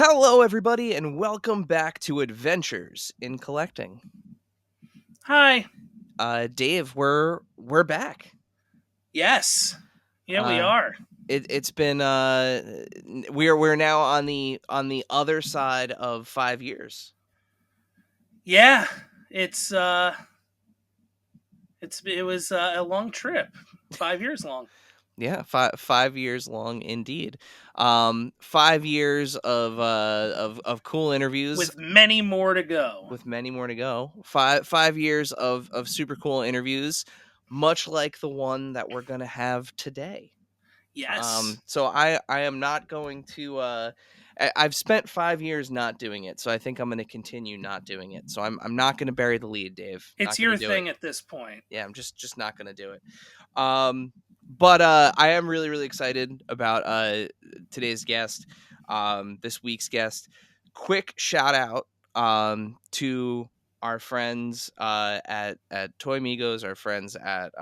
Hello, everybody, and welcome back to Adventures in Collecting. Hi. Dave, we're back. Yes. Yeah, we Uh, are. It's been we're now on the other side of 5 years. Yeah. It was a long trip. 5 years long. Yeah, 5 years long indeed. 5 years of cool interviews With many more to go. with many more to go. Five years of super cool interviews, much like the one that we're gonna have today. Yes. So I am not going to. I've spent 5 years not doing it, so I think I'm going to continue not doing it. So I'm not going to bury the lead, Dave. It's Not going your to do it. thing at this point. Yeah, I'm just not going to do it. But I am really excited about today's guest, this week's guest. Quick shout out to our friends at Toy Migos, our friends at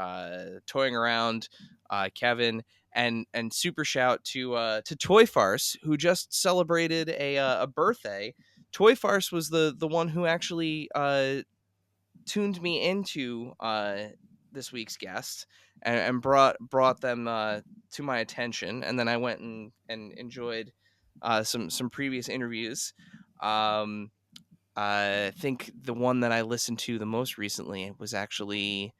Toying Around, Kevin, and super shout to Toy Farce, who just celebrated a birthday. Toy Farce was the one who actually tuned me into this week's guest and brought them to my attention, and then I went and enjoyed some previous interviews. Um, I think the one that I listened to the most recently was actually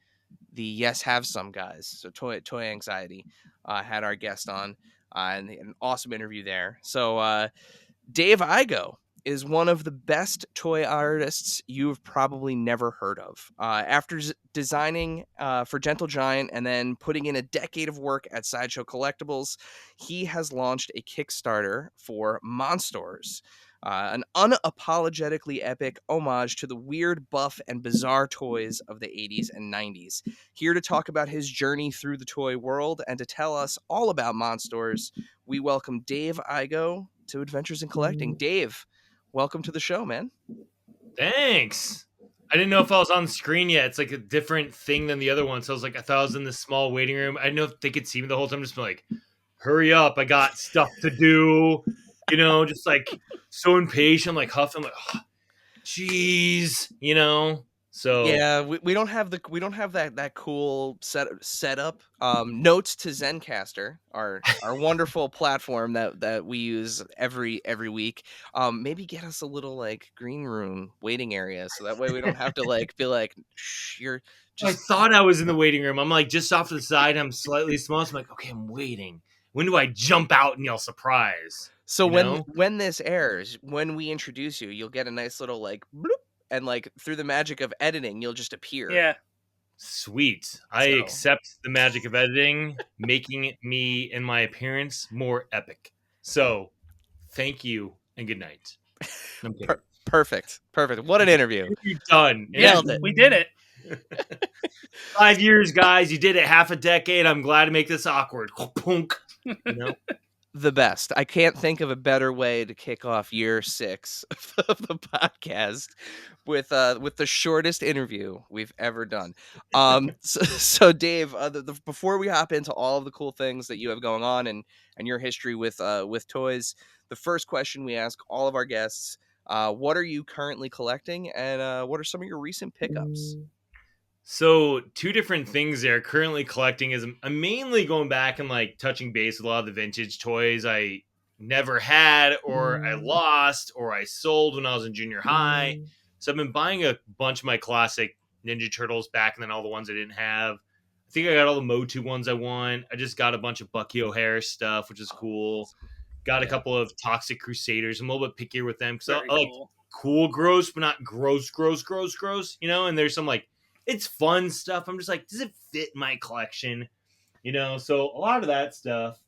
the Yes Have Some guys. So Toy Anxiety had our guest on, and an awesome interview there. So Dave Igo is one of the best toy artists you've probably never heard of. After designing for Gentle Giant and then putting in a decade of work at Sideshow Collectibles, he has launched a Kickstarter for Monstors, an unapologetically epic homage to the weird, buff, and bizarre toys of the 80s and 90s. Here to talk about his journey through the toy world and to tell us all about Monstors, we welcome Dave Igo to Adventures in Collecting. Dave, welcome to the show, man. Thanks. I didn't know if I was on the screen yet. It's like a different thing than the other one. So I was like, I thought I was in this small waiting room. I didn't know if they could see me the whole time. Just be like, hurry up. I got stuff to do. Just like so impatient. I'm like huffing, like, oh, geez, So Yeah, we don't have that cool setup. Notes to Zencastr, our wonderful platform that we use every week. Maybe get us a little like green room waiting area, so that way we don't have to like be like, shh, you're I just. thought I was in the waiting room. I'm like just off to the side. I'm slightly small. So I'm like, okay, I'm waiting. When do I jump out and yell surprise? So when this airs, when we introduce you, you'll get a nice little like bloop, and like through the magic of editing, you'll just appear. Yeah. Sweet. I accept the magic of editing, making me and my appearance more epic. So, thank you and good night. I'm kidding. Perfect. What an interview. You're done. Nailed it. We did it. 5 years, guys. You did it half a decade. I'm glad to make this awkward. The best. I can't think of a better way to kick off year 6 of the podcast with the shortest interview we've ever done. So Dave, before we hop into all of the cool things that you have going on and your history with toys, the first question we ask all of our guests: what are you currently collecting, and what are some of your recent pickups? So 2 different things there. Currently collecting is I'm mainly going back and like touching base with a lot of the vintage toys I never had or I lost or I sold when I was in junior high. So I've been buying a bunch of my classic Ninja Turtles back and then all the ones I didn't have. I think I got all the Motu ones I want. I just got a bunch of Bucky O'Hare stuff, which is cool. Got a couple of Toxic Crusaders. I'm a little bit pickier with them because I like cool gross, but not gross. And there's some like it's fun stuff. I'm just like, does it fit my collection? So a lot of that stuff.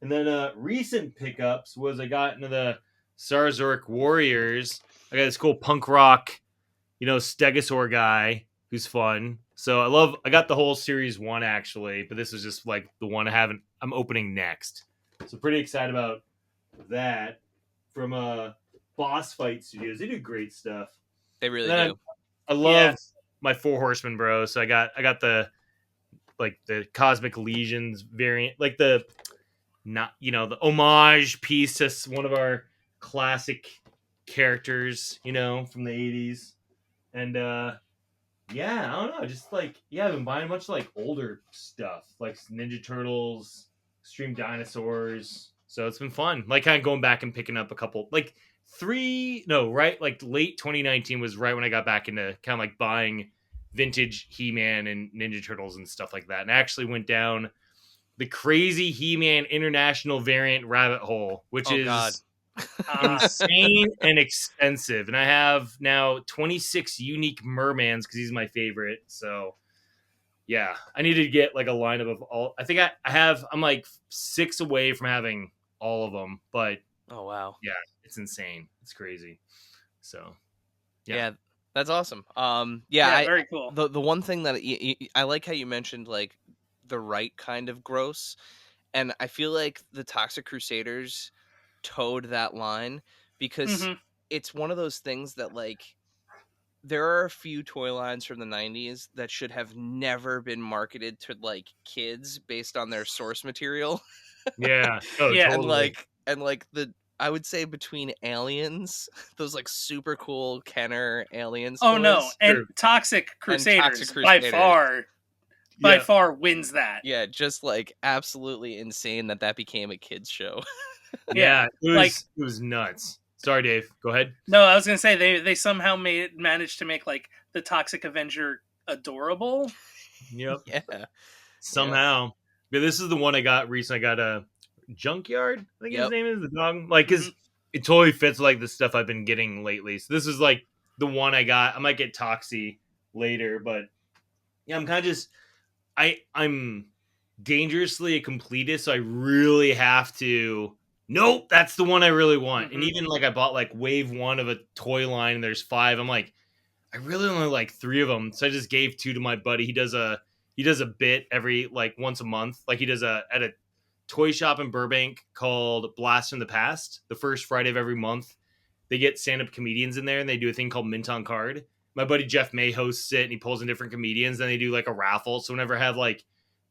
And then recent pickups was I got into the Sarzoric Warriors. I got this cool punk rock, Stegosaur guy who's fun. So I got the whole series 1 actually, but this is just like the one I'm opening next. So pretty excited about that from Boss Fight Studios. They do great stuff. They really do. I love my 4 Horsemen, bro. So I got the Cosmic Legions variant, like the homage piece to one of our classic characters, you know, from the 80s. And yeah, I don't know, just like, yeah, I've been buying a bunch of like older stuff, like Ninja Turtles, Extreme Dinosaurs. So it's been fun. Like kind of going back and picking up a couple, like right? Like late 2019 was right when I got back into kind of like buying vintage He-Man and Ninja Turtles and stuff like that. And I actually went down the crazy He-Man international variant rabbit hole, which Oh God. is insane and expensive. And I have now 26 unique mermans because he's my favorite. So yeah, I need to get like a lineup of all. I think I'm like 6 away from having all of them, but Oh wow. yeah, it's insane. It's crazy. So Yeah, that's awesome. Yeah, very cool. The one thing that I like how you mentioned like the right kind of gross, and I feel like the Toxic Crusaders towed that line because it's one of those things that like there are a few toy lines from the 90s that should have never been marketed to like kids based on their source material. yeah, oh, Yeah. totally. And like the I would say between Aliens, those like super cool Kenner Aliens Oh toys, no, and Sure. Toxic Crusaders, by Crusaders. far wins that. Yeah, just like absolutely insane that became a kids show. Yeah, like- it was nuts. Sorry, Dave. Go ahead. No, I was gonna say they somehow managed to make like the Toxic Avenger adorable. Yep. Yeah. Somehow. But this is the one I got recently. I got a Junkyard, I think his name is, the dog. Like, because it totally fits like the stuff I've been getting lately. So this is like the one I got. I might get Toxie later, but yeah, I'm kind of just I'm dangerously a completist, so I really have to. Nope, that's the one I really want. And even like I bought like wave 1 of a toy line, and there's 5. I'm like, I really only like 3 of them, so I just gave 2 to my buddy. He does a bit every like once a month. Like he does at a toy shop in Burbank called Blast from the Past. The first Friday of every month, they get stand-up comedians in there, and they do a thing called Mint on Card. My buddy Jeff May hosts it, and he pulls in different comedians. Then they do like a raffle. So whenever I have like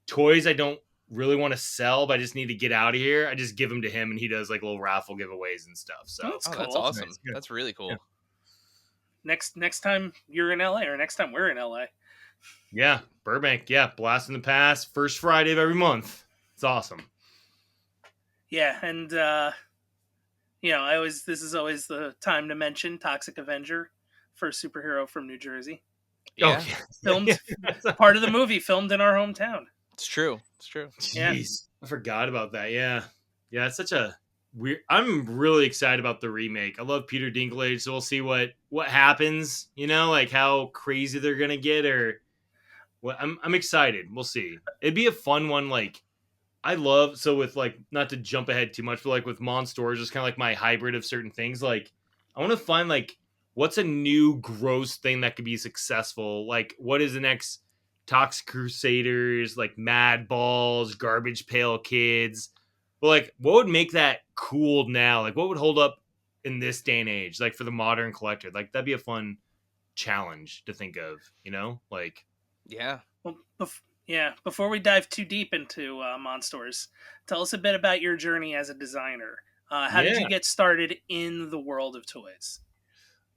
toys I don't really want to sell, but I just need to get out of here, I just give them to him, and he does like little raffle giveaways and stuff. So That's cool. That's awesome. Nice. That's really cool. Yeah. Next time you're in LA, or next time we're in LA. Yeah, Burbank. Yeah, Blast in the Past, first Friday of every month. It's awesome. Yeah, and this is always the time to mention Toxic Avenger, first superhero from New Jersey. Yeah. Oh, yeah. Filmed part of the movie filmed in our hometown. It's true. It's true. Jeez, I forgot about that. Yeah, it's such a weird. I'm really excited about the remake. I love Peter Dinklage, so we'll see what happens. You know, like how crazy they're gonna get, or what. I'm excited. We'll see. It'd be a fun one. Like I love with like, not to jump ahead too much, but like with Monsters, just kind of like my hybrid of certain things. Like I want to find like what's a new gross thing that could be successful. Like what is the next Toxic Crusaders, like Mad Balls, Garbage Pail Kids. But like, what would make that cool now? Like, what would hold up in this day and age? Like for the modern collector, like that'd be a fun challenge to think of. You know, like Yeah. Well, before we dive too deep into Monsters, tell us a bit about your journey as a designer. How did you get started in the world of toys?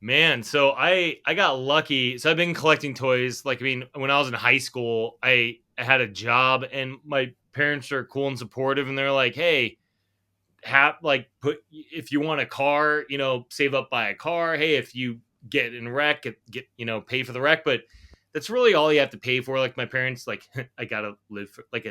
Man, so I got lucky. So I've been collecting toys. Like, I mean, when I was in high school, I had a job, and my parents are cool and supportive, and they're like, "Hey, if you want a car, you know, save up, buy a car. Hey, if you get in a wreck, get pay for the wreck." But that's really all you have to pay for. Like my parents, like I gotta live for like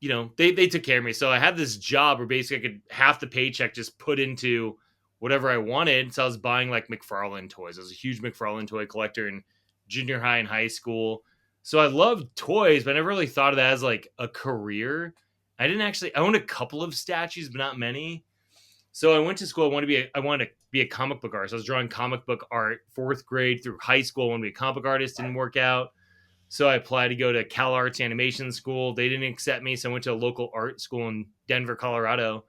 they took care of me. So I had this job where basically I could half the paycheck just put into whatever I wanted. So I was buying like McFarlane toys. I was a huge McFarlane toy collector in junior high and high school. So I loved toys, but I never really thought of that as like a career. I owned a couple of statues, but not many. So I went to school. I wanted to be a comic book artist. I was drawing comic book art 4th grade through high school. I wanted to be a comic book artist. Didn't work out. So I applied to go to Cal Arts Animation School. They didn't accept me. So I went to a local art school in Denver, Colorado.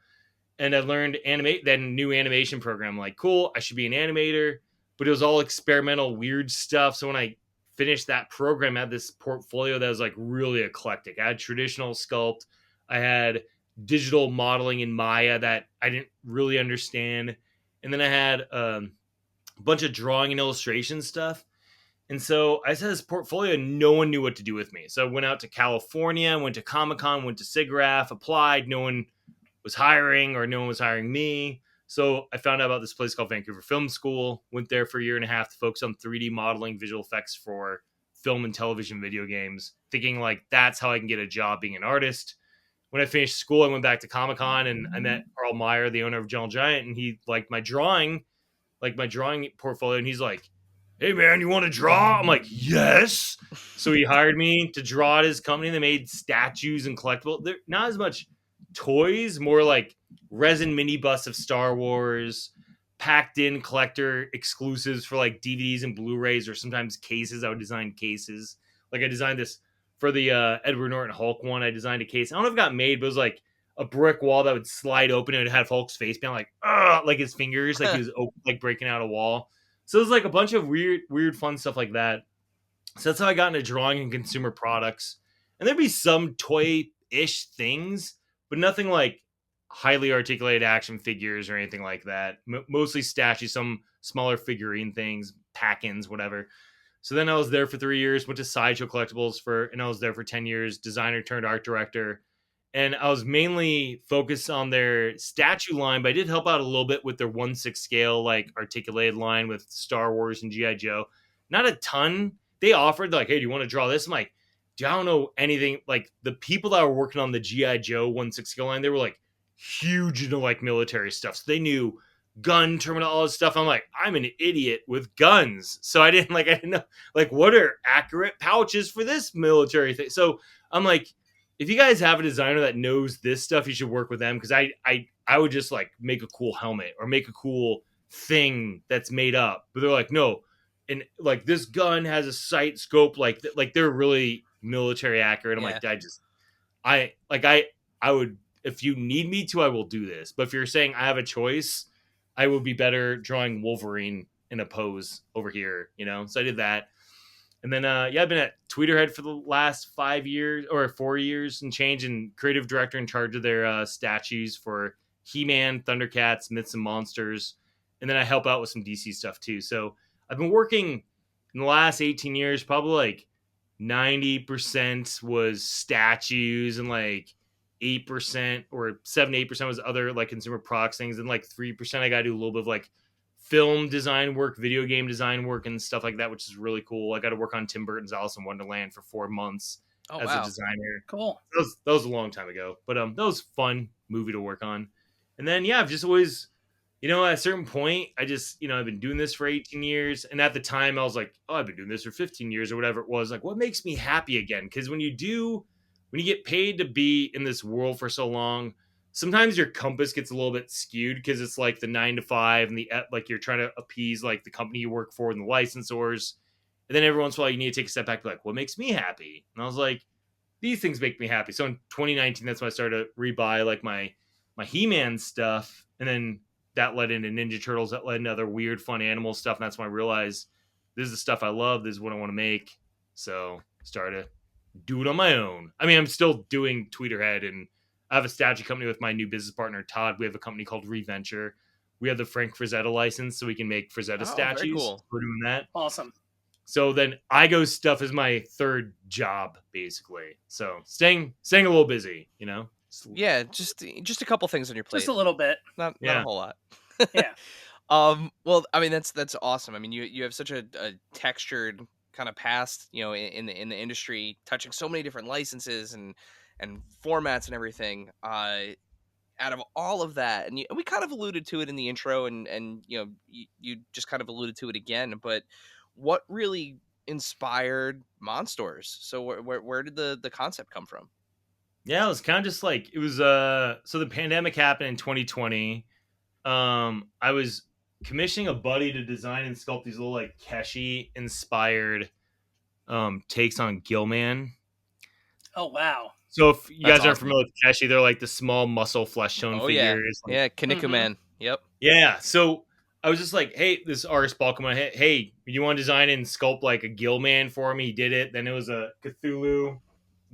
And I learned that new animation program. I'm like, cool, I should be an animator. But it was all experimental, weird stuff. So when I finished that program, I had this portfolio that was like really eclectic. I had traditional sculpt. I had digital modeling in Maya that I didn't really understand. and then I had a bunch of drawing and illustration stuff. And so I had this portfolio and no one knew what to do with me. So I went out to California, went to Comic-Con, went to SIGGRAPH, applied. No one was hiring or no one was hiring me. So I found out about this place called Vancouver Film School, went there for a year and a half to focus on 3D modeling, visual effects for film and television video games, thinking like that's how I can get a job being an artist. When I finished school, I went back to Comic-Con and I met Carl Meyer, the owner of Gentle Giant, and he liked my drawing portfolio. And he's like, "Hey man, you want to draw?" I'm like, "Yes." So he hired me to draw at his company. They made statues and collectibles. They're not as much toys, more like resin mini busts of Star Wars, packed in collector exclusives for like DVDs and Blu-rays, or sometimes cases. I would design cases. Like I designed this for the Edward Norton Hulk one. I designed a case. I don't know if it got made, but it was like a brick wall that would slide open and it had Hulk's face being like, ugh, like his fingers, like he was open, like breaking out a wall. So it was like a bunch of weird, fun stuff like that. So that's how I got into drawing and consumer products. And there'd be some toy-ish things, but nothing like highly articulated action figures or anything like that. Mostly statues, some smaller figurine things, pack-ins, whatever. So then I was there for 3 years, went to Sideshow Collectibles and I was there for 10 years, designer turned art director. And I was mainly focused on their statue line, but I did help out a little bit with their 1/6 scale, like articulated line with Star Wars and G.I. Joe. Not a ton. They offered like, "Hey, do you want to draw this?" I'm like, "Dude, I don't know anything." Like the people that were working on the G.I. Joe 1/6 scale line, they were like huge into like military stuff. So they knew gun terminal, all this stuff. I'm like, I'm an idiot with guns. So I didn't know like what are accurate pouches for this military thing. So I'm like, if you guys have a designer that knows this stuff, you should work with them, because I would just like make a cool helmet or make a cool thing that's made up. But they're like, no, and like this gun has a sight scope, like they're really military accurate. I'm Yeah. like, I would, if you need me to, I will do this. But if you're saying I have a choice, I would be better drawing Wolverine in a pose over here, you know? So I did that. And then, I've been at Tweeterhead for the last 5 years or 4 years and change, and creative director in charge of their statues for He-Man, Thundercats, Myths and Monsters. And then I help out with some DC stuff too. So I've been working in the last 18 years, probably like 90% was statues and like 8% or 7-8% was other like consumer products things. And like 3% I got to do a little bit of like film design work, video game design work, and stuff like that, which is really cool. I got to work on Tim Burton's Alice in Wonderland for 4 months as a designer. Cool. That was a long time ago, but that was a fun movie to work on. And then I've just always, at a certain point, I just, I've been doing this for 18 years, and at the time I was like, oh, I've been doing this for 15 years or whatever it was. Like, what makes me happy again? Because when you get paid to be in this world for so long, sometimes your compass gets a little bit skewed because it's like the 9 to 5 and the like you're trying to appease like the company you work for and the licensors. And then every once in a while you need to take a step back and be like, what makes me happy? And I was like, these things make me happy. So in 2019, that's when I started to rebuy like my He-Man stuff. And then that led into Ninja Turtles. That led into other weird, fun animal stuff. And that's when I realized this is the stuff I love. This is what I want to make. So I started to do it on my own. I mean, I'm still doing Tweeterhead, and I have a statue company with my new business partner, Todd. We have a company called Reventure. We have the Frank Frazetta license, so we can make Frazetta statues. Very cool. We're doing that. Awesome. So then Igo stuff is my third job, basically. So staying a little busy, Yeah, just a couple things on your plate. Just a little bit. Not a whole lot. Yeah. Well, I mean, that's awesome. I mean, you have such a textured kind of past, in the industry, touching so many different licenses and formats and everything. Out of all of that, and we kind of alluded to it in the intro, and you just kind of alluded to it again. But what really inspired Monsters? So where did the concept come from? Yeah, it was kind of just like it was. So the pandemic happened in 2020. I was commissioning a buddy to design and sculpt these little like Keshi inspired takes on Gilman. Oh wow! So if you guys aren't familiar with Keshi, they're like the small muscle flesh tone figures. Yeah, Kaneko Man. Yep. Yeah. So I was just like, hey, this artist Paul, come on, hey, you want to design and sculpt like a Gilman for me? He did it. Then it was a Cthulhu.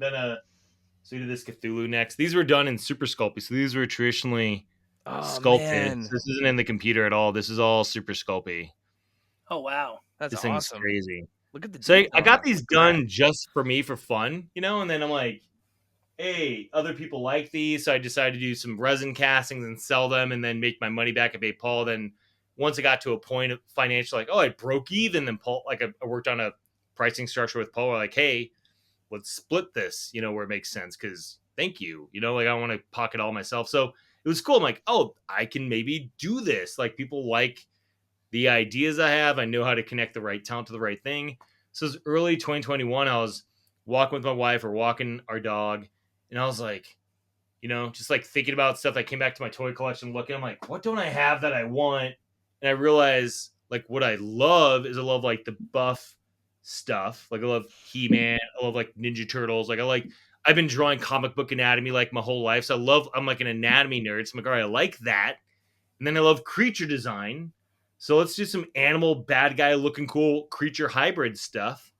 So he did this Cthulhu next. These were done in Super Sculpey. So these were traditionally Oh Sculpted. man, So this isn't in the computer at all. This is all super sculpty. Oh wow. that's This thing's awesome. crazy. Look at the So detail I on got that. these done just for me for fun, and then I'm like, hey, other people like these. So I decided to do some resin castings and sell them and then make my money back and pay Paul. Then once I got to a point of financial, like, oh, I broke even. Then Paul, like I worked on a pricing structure with Paul. We're like, hey, let's split this, where it makes sense. Cause thank you, like I want to pocket all myself. So it was cool. I'm like, oh, I can maybe do this. Like people like the ideas I have. I know how to connect the right talent to the right thing. So it's early 2021. I was walking with my wife or walking our dog, and I was like, just like thinking about stuff. I came back to my toy collection, looking. I'm like, what don't I have that I want? And I realized like what I love is I love like the buff stuff. Like I love He-Man. I love like Ninja Turtles. I've been drawing comic book anatomy like my whole life. So I'm like an anatomy nerd. So I'm like, all right, I like that. And then I love creature design. So let's do some animal bad guy looking cool creature hybrid stuff.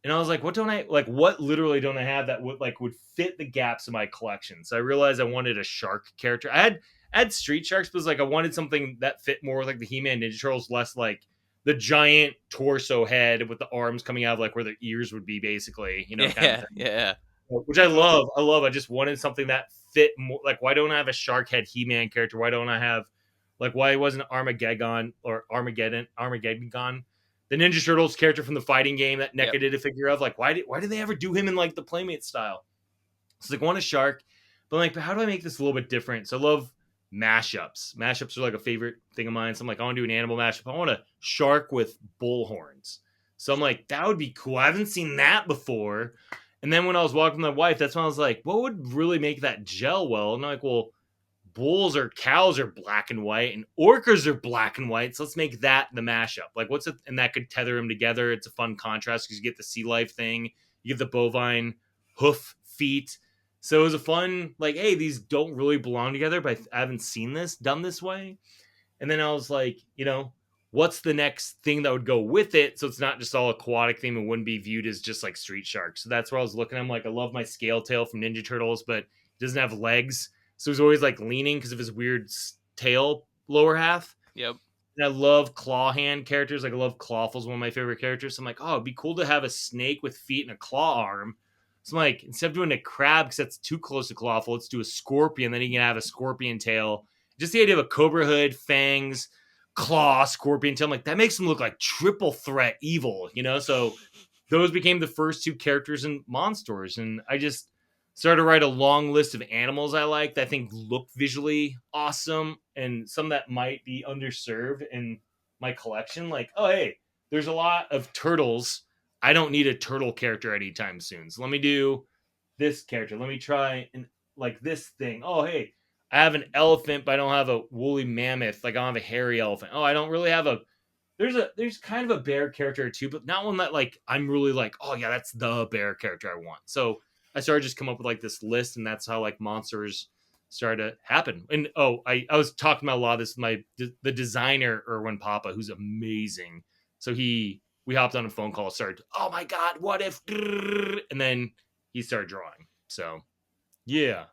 And I was like, what literally don't I have that would fit the gaps in my collection? So I realized I wanted a shark character. I had street sharks, but it was like I wanted something that fit more with like the He-Man Ninja Turtles, less like the giant torso head with the arms coming out of like where their ears would be, basically, kind of thing. Yeah. Which I love. I just wanted something that fit more. Like, why don't I have a shark head He-Man character? Why don't I have why wasn't Armageddon the Ninja Turtles character from the fighting game that NECA did a figure of? Like, why did they ever do him in like the Playmate style? So like, I want a shark, but how do I make this a little bit different? So I love mashups. Mashups are like a favorite thing of mine. So I'm like, I want to do an animal mashup. I want a shark with bull horns. So I'm like, that would be cool. I haven't seen that before. And then when I was walking with my wife, that's when I was like, what would really make that gel well? And I'm like, well, bulls or cows are black and white and orcas are black and white. So let's make that the mashup. Like and that could tether them together. It's a fun contrast because you get the sea life thing. You get the bovine hoof feet. So it was a fun, like, hey, these don't really belong together, but I haven't seen this done this way. And then I was like, what's the next thing that would go with it? So it's not just all aquatic theme and wouldn't be viewed as just like street sharks. So that's where I was looking. I'm like, I love my scale tail from Ninja Turtles, but it doesn't have legs. So he's always like leaning because of his weird tail lower half. Yep. And I love claw hand characters. Like I love Clawful's one of my favorite characters. So I'm like, oh, it'd be cool to have a snake with feet and a claw arm. So I'm like, instead of doing a crab because that's too close to Clawful, let's do a scorpion. Then he can have a scorpion tail. Just the idea of a cobra hood, fangs, claw, scorpion tail. I'm like, that makes him look like triple threat evil, So those became the first two characters in Monsters. And I just started to write a long list of animals I like that I think look visually awesome and some that might be underserved in my collection. Like, oh, hey, there's a lot of turtles. I don't need a turtle character anytime soon. So let me do this character. Let me try and like this thing. Oh, hey, I have an elephant, but I don't have a woolly mammoth. Like I don't have a hairy elephant. Oh, I don't really have there's kind of a bear character too, but not one that like I'm really like, oh yeah, that's the bear character I want. So I started just come up with like this list, and that's how like Monsters started to happen. And I was talking about a lot of this with the designer Erwin Papa, who's amazing. So we hopped on a phone call, started, oh my god, what if, and then he started drawing. So yeah,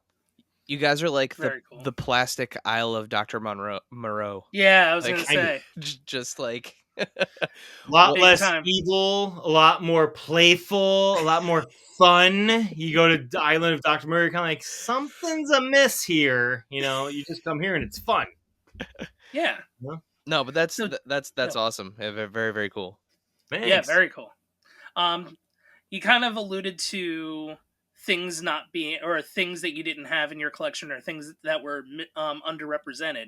You guys are like Cool. the plastic Isle of Dr. Moreau. Yeah, I was Like, gonna say. just like a lot Big less time. evil, a lot more playful, a lot more fun. You go to the island of Dr. Murray, kind of like something's amiss here. You just come here and it's fun. Yeah. No, but that's So- that's awesome. Yeah, very, very cool. Thanks. Yeah, very cool. You kind of alluded to things not being, or things that you didn't have in your collection, or things that were underrepresented.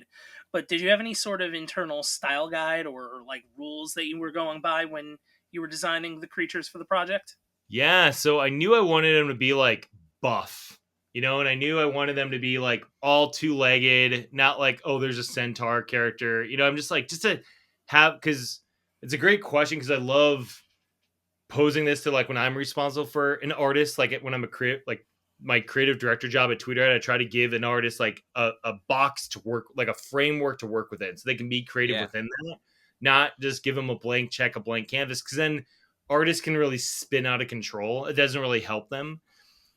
But did you have any sort of internal style guide or like rules that you were going by when you were designing the creatures for the project? Yeah, so I knew I wanted them to be like buff, and I knew I wanted them to be like all two-legged, not like, oh, there's a centaur character. I'm just like, just to have, because it's a great question, because I love posing this to like when I'm responsible for an artist, like when I'm a creative, like my creative director job at Twitter, I try to give an artist like a box to work, like a framework to work within, so they can be creative within that, not just give them a blank check, a blank canvas, because then artists can really spin out of control. It doesn't really help them.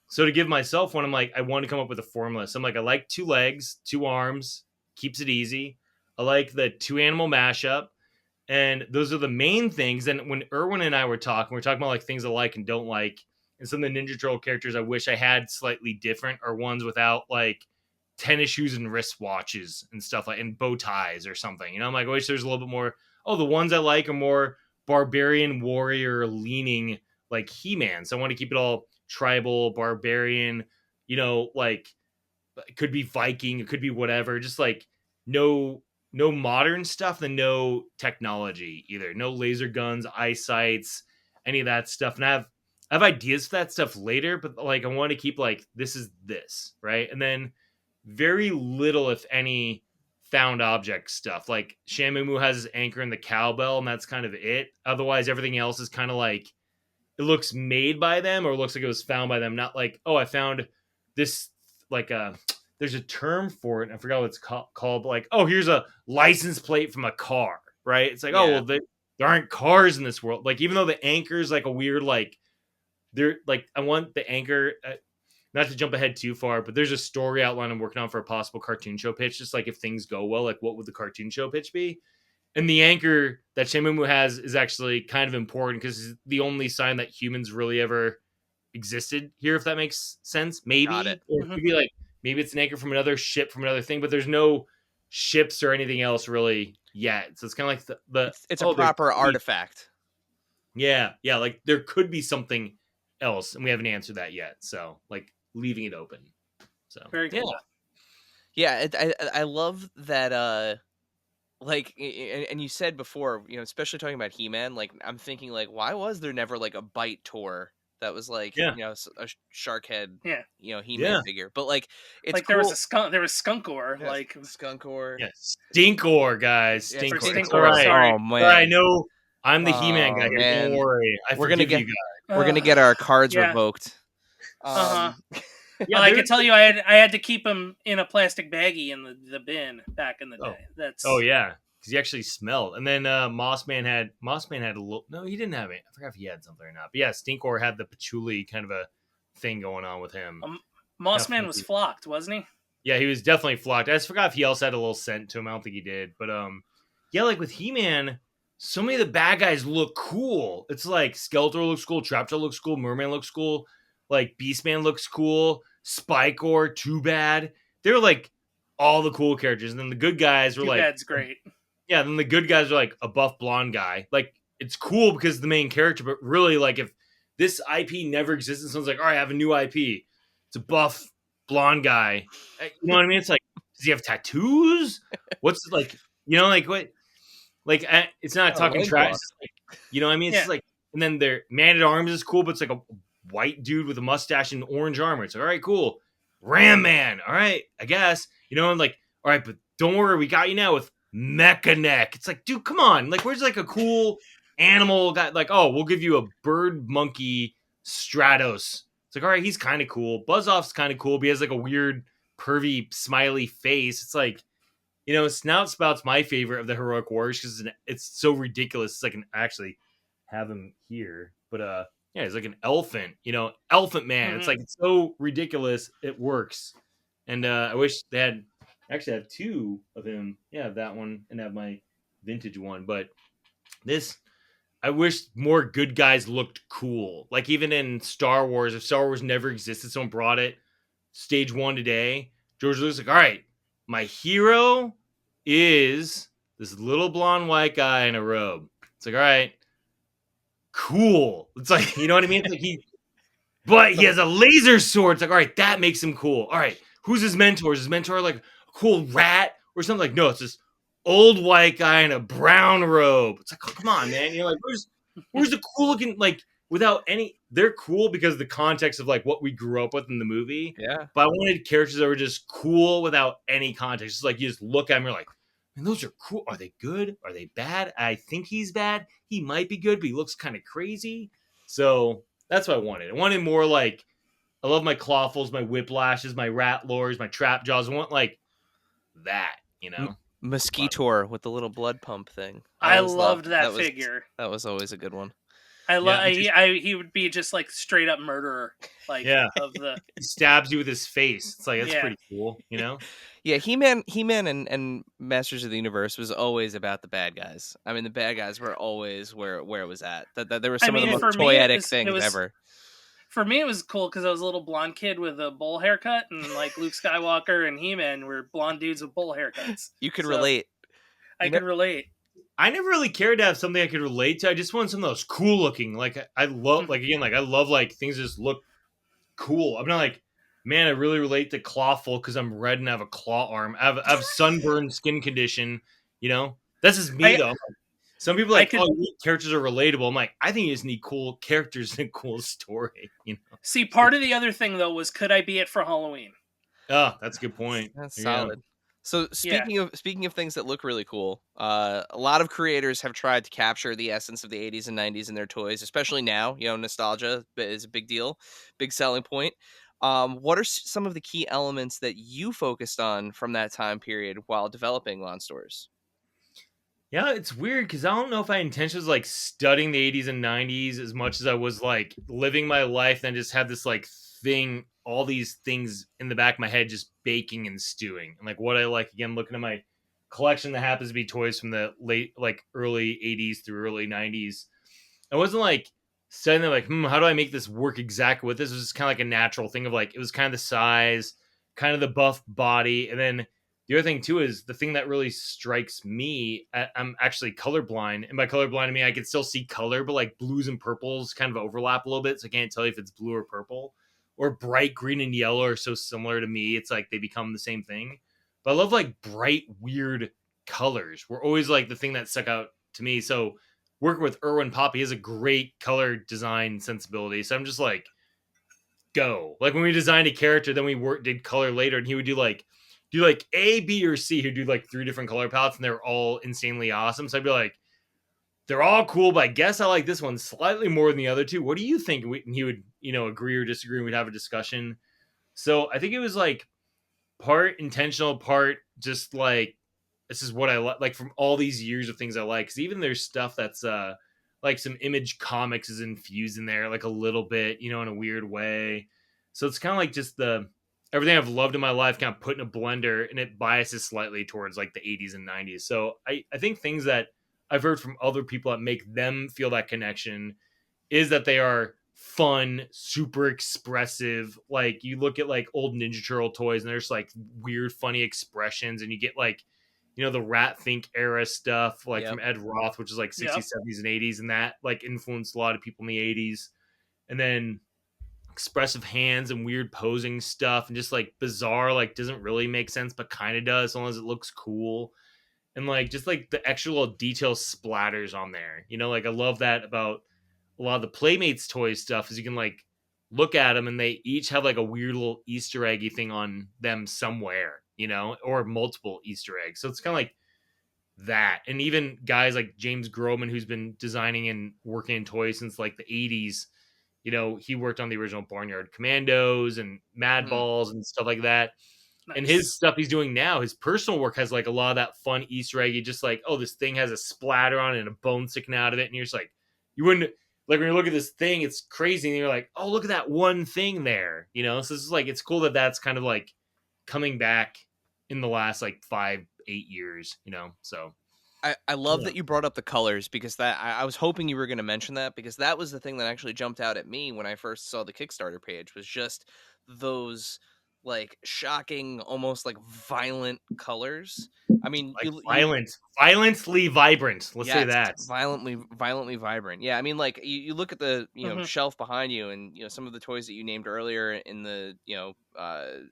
So to give myself one, I'm like, I want to come up with a formula. So I'm like, I like 2 legs, 2 arms, keeps it easy. I like the 2 animal mashup. And those are the main things. And when Erwin and I were talking about like things I like and don't like. And some of the Ninja Turtle characters I wish I had slightly different are ones without like tennis shoes and wristwatches and stuff like, and bow ties or something. You know, I'm like, I wish there's a little bit more. Oh, the ones I like are more barbarian warrior leaning, like He-Man. So I want to keep it all tribal, barbarian, you know, like it could be Viking, it could be whatever, just like no modern stuff and no technology either. No laser guns, eyesights, any of that stuff. And I have ideas for that stuff later, but like I want to keep like this is this, right? And then very little, if any, found object stuff. Like Shamumu has his anchor in the cowbell, and that's kind of it. Otherwise, everything else is kind of like it looks made by them or it looks like it was found by them. Not like, oh, I found this like there's a term for it. I forgot what it's called. But like, oh, here's a license plate from a car, right? It's like, oh, well, there aren't cars in this world. Like, even though the anchor is like a weird, like, they're like, I want the anchor, not to jump ahead too far, but there's a story outline I'm working on for a possible cartoon show pitch. Just like if things go well, like what would the cartoon show pitch be? And the anchor that Shamumu has is actually kind of important because it's the only sign that humans really ever existed here, if that makes sense. Maybe. Got it. Or it could be like, maybe it's an anchor from another ship, from another thing, but there's no ships or anything else really yet. So it's kind of like it's a proper artifact. Yeah. Like there could be something else, and we haven't answered that yet. So like leaving it open. So very cool. Yeah, I love that. Like, and you said before, you know, especially talking about He-Man, like I'm thinking like, why was there never like a Bite tour that was like, you know, a shark head, you know, He-Man figure? But like, it's like cool. there was Skunkor, like Skunkor, Stinkor, guys, Stinkor. Right. Sorry. Oh man, I know I'm the He-Man guy. Man. Don't worry, we're gonna get our cards revoked. Yeah, I can tell you, I had to keep him in a plastic baggie in the bin back in the day. That's yeah, because he actually smelled. And then Mossman had a little. No, he didn't have it. I forgot if he had something or not. But yeah, Stinkor had the patchouli kind of a thing going on with him. Mossman was flocked, wasn't he? Yeah, he was definitely flocked. I just forgot if he also had a little scent to him. I don't think he did. But yeah, like with He-Man, so many of the bad guys look cool. It's like Skeletor looks cool, Trapjaw looks cool, Merman looks cool. Like Beastman looks cool, Spikor, Too Bad. They're like all the cool characters, and then the good guys were Too like, Bad's great. Yeah, then the good guys are like a buff blonde guy. Like it's cool because the main character, but really like if this IP never existed, someone's like, all right, I have a new IP. It's a buff blonde guy. You know what I mean? It's like, does he have tattoos? What's like, you know, like what? Like it's not talking trash. Like, you know what I mean? It's just like, and then their Man at Arms is cool, but it's like a white dude with a mustache and orange armor. It's like, all right, cool. Ram Man. All right, I guess. You know, and like, all right, but don't worry, we got you now with Mecha Neck. It's like, dude, come on. Like, where's like a cool animal guy? Like, oh, we'll give you a bird monkey Stratos. It's like, all right, he's kind of cool. Buzz-Off's kind of cool, but he has like a weird, pervy, smiley face. It's like, you know, Snout Spout's my favorite of the Heroic Warriors because it's so ridiculous. It's like I actually have him here, but yeah, he's like an elephant, you know, Elephant Man. Mm-hmm. It's like it's so ridiculous. It works. And I wish they had actually have two of him. Yeah, that one and have my vintage one. But this, I wish more good guys looked cool. Like even in Star Wars, if Star Wars never existed, someone brought it stage 1 today. George Lucas like, all right, my hero is this little blonde white guy in a robe. It's like, all right. Cool. It's like, you know what I mean? It's like but he has a laser sword. It's like, all right, that makes him cool. All right, who's his mentor? Is his mentor like a cool rat or something? Like, no, it's this old white guy in a brown robe. It's like, oh, come on, man. You're like, where's the cool looking, like, without any, they're cool because of the context of like what we grew up with in the movie. Yeah. But I wanted characters that were just cool without any context. It's like, you just look at them, you're like, man, those are cool. Are they good? Are they bad? I think he's bad. He might be good, but he looks kind of crazy. So that's what I wanted. I wanted more like, I love my Clawfuls, my Whiplashes, my Rat Lords, my Trap Jaws. I want like that, you know? Mosquitor with the little blood pump thing. I loved that figure. That was always a good one. I Yeah, love. He would be just like straight up murderer, like yeah. of the He stabs you with his face. It's like that's yeah. pretty cool, you know? Yeah, He-Man, and Masters of the Universe was always about the bad guys. I mean, the bad guys were always where it was at. That there were I some of the mean, most for me, toyetic it things was ever. for me it was cool because I was a little blonde kid with a bowl haircut, and like Luke Skywalker and He-Man were blonde dudes with bowl haircuts. You could So relate. I You know, could relate. I never really cared to have something I could relate to. I just want something that was cool looking. Like I love, like again, like I love like things that just look cool. I'm not like, man, I really relate to Clawful because I'm red and I have a claw arm. I have sunburned skin condition. You know, that's just me I though. Some people are I like, could oh, characters are relatable. I'm like, I think you just need cool characters and a cool story. You know? see part of the other thing though was could I be it for Halloween? Oh, that's a good point. that's Yeah. solid. So Yeah. speaking of things that look really cool, a lot of creators have tried to capture the essence of the 80s and 90s in their toys, especially now. You know, nostalgia is a big deal, big selling point. What are some of the key elements that you focused on from that time period while developing Monsters? Yeah, it's weird because I don't know if I intentionally was like studying the 80s and 90s as much as I was like living my life and just had this like thing, all these things in the back of my head just baking and stewing. And like what I like, again, looking at my collection that happens to be toys from the late, like early 80s through early 90s. I wasn't like studying there like, how do I make this work exactly with this? It was just kind of like a natural thing of like, it was kind of the size, kind of the buff body. And then the other thing too is the thing that really strikes me. I'm actually colorblind, and by colorblind I mean I can still see color, but like blues and purples kind of overlap a little bit, so I can't tell you if it's blue or purple. Or bright green and yellow are so similar to me; it's like they become the same thing. But I love like bright, weird colors. Were always like the thing that stuck out to me. So working with Erwin Poppy has a great color design sensibility. So I'm just like, go. Like when we designed a character, then we did color later, and he would do like A, B, or C. He'd do like 3 different color palettes, and they're all insanely awesome. So I'd be like, they're all cool, but I guess I like this one slightly more than the other two. What do you think? And he would, agree or disagree. And we'd have a discussion. So I think it was like part intentional, part just like this is what I like from all these years of things I like. Because even there's stuff that's like some Image Comics is infused in there, like a little bit, in a weird way. So it's kind of like just the everything I've loved in my life kind of put in a blender, and it biases slightly towards like the 80s and 90s. So I think things that I've heard from other people that make them feel that connection is that they are fun, super expressive. Like you look at like old Ninja Turtle toys and there's like weird, funny expressions, and you get like, the Rat Think era stuff, like Yep. from Ed Roth, which is like 60s, Yep. 70s, and 80s, and that like influenced a lot of people in the 80s. And then expressive hands and weird posing stuff and just like bizarre, like doesn't really make sense, but kind of does as long as it looks cool. And like just like the extra little detail splatters on there. Like I love that about a lot of the Playmates toys stuff is you can like look at them and they each have like a weird little Easter eggy thing on them somewhere, or multiple Easter eggs. So it's kind of like that. And even guys like James Groman, who's been designing and working in toys since like the 80s, he worked on the original Barnyard Commandos and Mad Mhm. Balls and stuff like that. And his Nice. stuff he's doing now, his personal work has like a lot of that fun Easter egg. You just like, oh, this thing has a splatter on it and a bone sticking out of it. And you're just like, you wouldn't like when you look at this thing, it's crazy. And you're like, oh, look at that one thing there. So this is like, it's cool that that's kind of like coming back in the last like 5-8 years, so. I love Yeah. that you brought up the colors because I was hoping you were going to mention that because that was the thing that actually jumped out at me when I first saw the Kickstarter page was just those like shocking, almost like violent colors. I mean, Like you violently vibrant. Let's say yes, that. violently vibrant. Yeah, I mean, like you look at the Hmm. shelf behind you, and some of the toys that you named earlier in the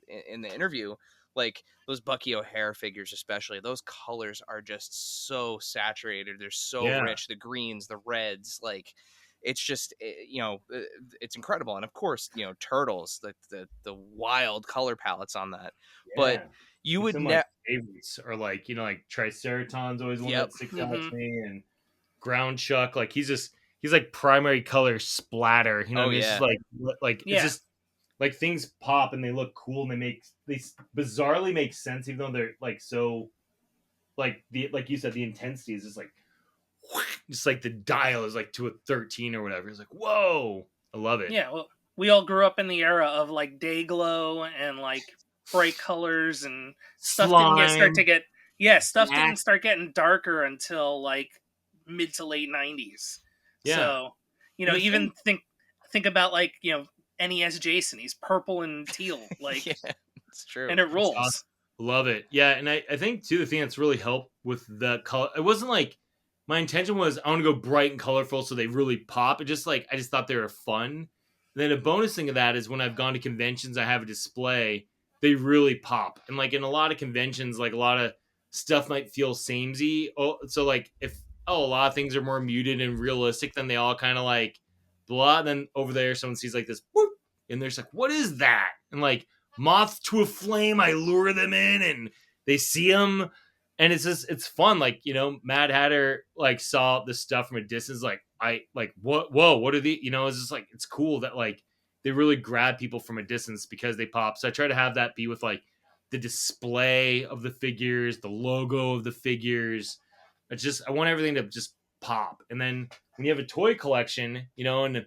in the interview, like those Bucky O'Hare figures, especially those colors are just so saturated. They're so Yeah. rich. The greens, the reds, like it's just it's incredible. And of course, turtles, the wild color palettes on that, but Yeah. you And would some of my never. favorites are like, like Triceraton's always one Yep. that sticks out Hmm. to me, and Ground Chuck, like he's like primary color splatter. Oh It's just yeah. like it's Yeah. just like things pop and they look cool and they bizarrely make sense even though they're like so like the like you said the intensity is just like just like the dial is like to a 13 or whatever. It's like, whoa, I love it. Yeah, well, we all grew up in the era of like day glow and like bright colors, and stuff didn't get start to Slime, get stuff yak. didn't start getting darker until like mid to late 90s. Yeah. So, And the even thing, think about like, NES Jason, he's purple and teal, like, Yeah, it's true. and it it's awesome. rolls. Love it. Yeah. And I think too, the thing that's really helped with the color, it wasn't like my intention was I want to go bright and colorful so they really pop. It just like, I just thought they were fun. And then a bonus thing of that is when I've gone to conventions, I have a display, they really pop. And like in a lot of conventions, like a lot of stuff might feel samey. Oh, so like if, a lot of things are more muted and realistic, then they all kind of like blah. Then over there, someone sees like this, whoop, and they're just like, what is that? And like, moth to a flame, I lure them in and they see them, and it's just, it's fun. Like, Mad Hatter like saw this stuff from a distance, like, I like, what, whoa, what are the, it's just like, it's cool that like they really grab people from a distance because they pop. So I try to have that be with like the display of the figures, the logo of the figures. It's just, I want everything to just pop. And then when you have a toy collection, and a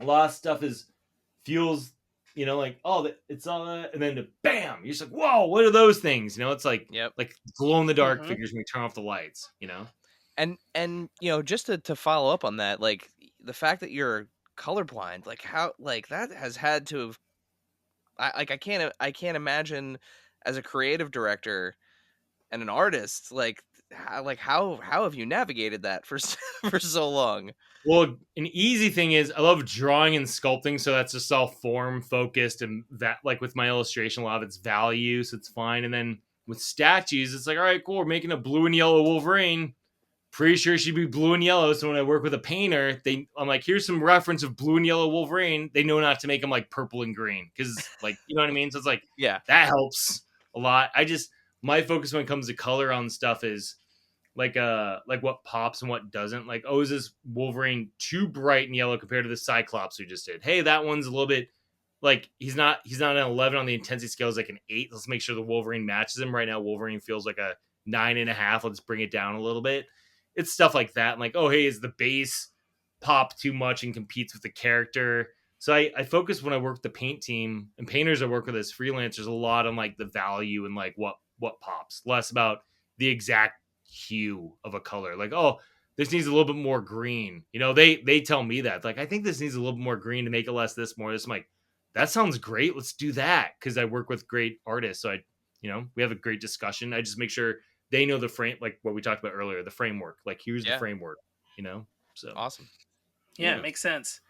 lot of stuff is feels, like, oh, it's all, and then the bam, you're just like, whoa, what are those things? It's like, Yep. like glow in the dark Mhm. figures when you turn off the lights. And just to follow up on that, like the fact that you're colorblind, like how, like that has had to have, I can't imagine as a creative director and an artist, how have you navigated that for for so long? Well, an easy thing is I love drawing and sculpting, so that's just all form focused, and that, like with my illustration, a lot of it's value, so it's fine. And then with statues, it's like, all right, cool, we're making a blue and yellow Wolverine. Pretty sure she'd be blue and yellow. So when I work with a painter, I'm like, here's some reference of blue and yellow Wolverine. They know not to make them like purple and green because, like, you know what I mean. So it's like, Yeah. that helps a lot. My focus when it comes to color on stuff is like what pops and what doesn't. Like, oh, is this Wolverine too bright and yellow compared to the Cyclops we just did? Hey, that one's a little bit like he's not an 11 on the intensity scale, is like an 8. Let's make sure the Wolverine matches him. Right now, Wolverine feels like a 9.5. Let's bring it down a little bit. It's stuff like that. And like, oh, hey, is the base pop too much and competes with the character? So I focus when I work with the paint team and painters I work with as freelancers a lot on like the value and like what pops, less about the exact hue of a color. Like, oh, this needs a little bit more green. They tell me that. Like, I think this needs a little bit more green to make it less this, more this. I'm like, that sounds great. Let's do that. Because I work with great artists. So we have a great discussion. I just make sure they know the frame, like what we talked about earlier, the framework. Like, here's the framework, So Awesome. Yeah, it makes sense.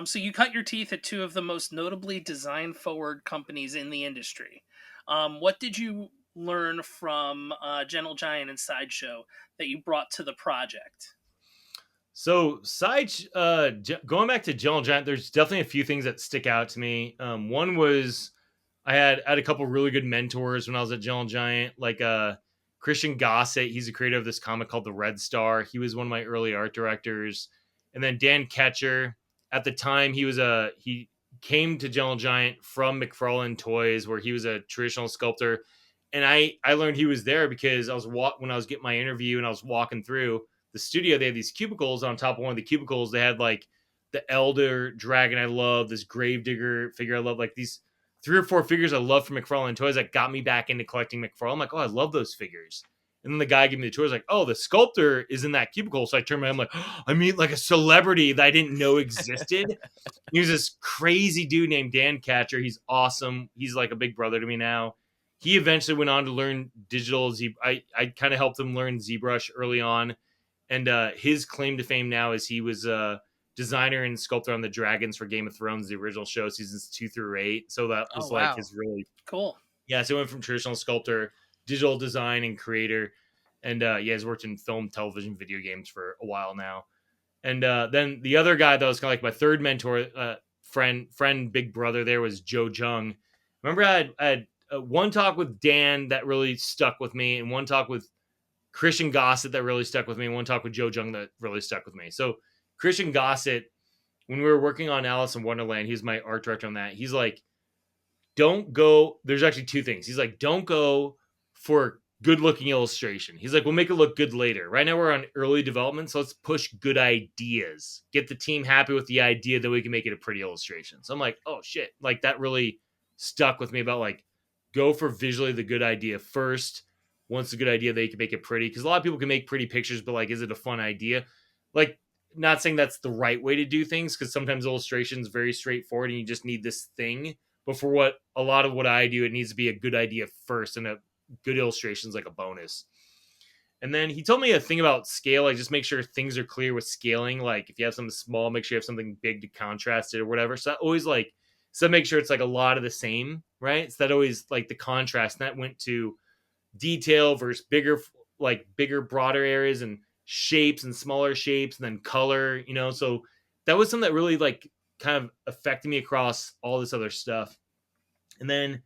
So you cut your teeth at two of the most notably design-forward companies in the industry. What did you learn from Gentle Giant and Sideshow that you brought to the project? So, going back to Gentle Giant, there's definitely a few things that stick out to me. One was I had a couple really good mentors when I was at Gentle Giant, like Christian Gossett. He's the creator of this comic called The Red Star. He was one of my early art directors. And then Dan Ketcher, at the time, he came to Gentle Giant from McFarlane Toys, where he was a traditional sculptor. And I learned he was there because when I was getting my interview and I was walking through the studio, they had these cubicles. On top of one of the cubicles, they had like the Elder Dragon I love, this Gravedigger figure I love, like these 3 or 4 figures I love from McFarlane Toys that got me back into collecting McFarlane. I'm like, oh, I love those figures. And then the guy gave me the tour. Like, oh, the sculptor is in that cubicle. So I turned my head, I'm like, oh, I meet like a celebrity that I didn't know existed. He was this crazy dude named Dan Catcher. He's awesome. He's like a big brother to me now. He eventually went on to learn digital. I kind of helped him learn ZBrush early on. And his claim to fame now is he was a designer and sculptor on the dragons for Game of Thrones, the original show, seasons 2 through 8. So that was like his really cool. Yeah, so he went from traditional sculptor, digital design, and creator. And he's worked in film, television, video games for a while now. And then the other guy that was kind of like my third mentor, friend, big brother there was Joe Jung. Remember, I had one talk with Dan that really stuck with me, and one talk with Christian Gossett that really stuck with me, and one talk with Joe Jung that really stuck with me. So Christian Gossett, when we were working on Alice in Wonderland, he's my art director on that. He's like, don't go. There's actually 2 things. He's like, don't go for good looking illustration. He's like, we'll make it look good later. Right now we're on early development, so let's push good ideas. Get the team happy with the idea that we can make it a pretty illustration. So I'm like, oh shit. Like that really stuck with me about like, go for visually the good idea first. Once a good idea, they can make it pretty. Because a lot of people can make pretty pictures, but like, is it a fun idea? Like, not saying that's the right way to do things, because sometimes illustration is very straightforward and you just need this thing. But for what a lot of what I do, it needs to be a good idea first, and a good illustrations like a bonus. And then he told me a thing about scale. Like, just make sure things are clear with scaling. Like, if you have something small, make sure you have something big to contrast it or whatever. So that always like, so make sure it's like a lot of the same, right? So that always like the contrast. And that went to detail versus bigger, like bigger, broader areas, and shapes and smaller shapes, and then color, you know? So that was something that really like kind of affected me across all this other stuff. And then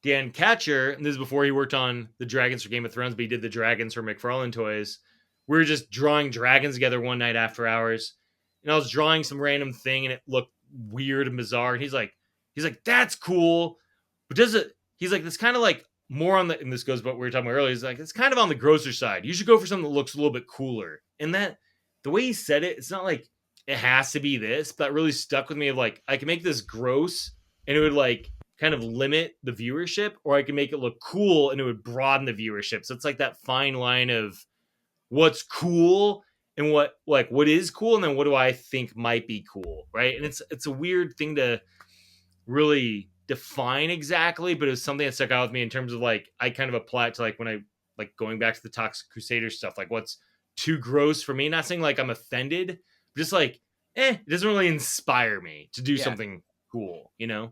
Dan Catcher, and this is before he worked on the dragons for Game of Thrones, but he did the dragons for McFarlane Toys. We were just drawing dragons together one night after hours, and I was drawing some random thing, and it looked weird and bizarre. And he's like, that's cool, but does it? He's like, it's kind of like more on the, and this goes about what we were talking about earlier. He's like, it's kind of on the grosser side. You should go for something that looks a little bit cooler. And that, the way he said it, it's not like it has to be this, but that really stuck with me. Of like, I can make this gross, and it would like kind of limit the viewership, or I can make it look cool and it would broaden the viewership. So it's like that fine line of what's cool and what is cool, and then what do I think might be cool, right? And it's a weird thing to really define exactly, but it was something that stuck out with me in terms of like, I kind of apply it to like when I like going back to the Toxic Crusader stuff, like what's too gross for me. Not saying like I'm offended, but just like, it doesn't really inspire me to do something cool, you know?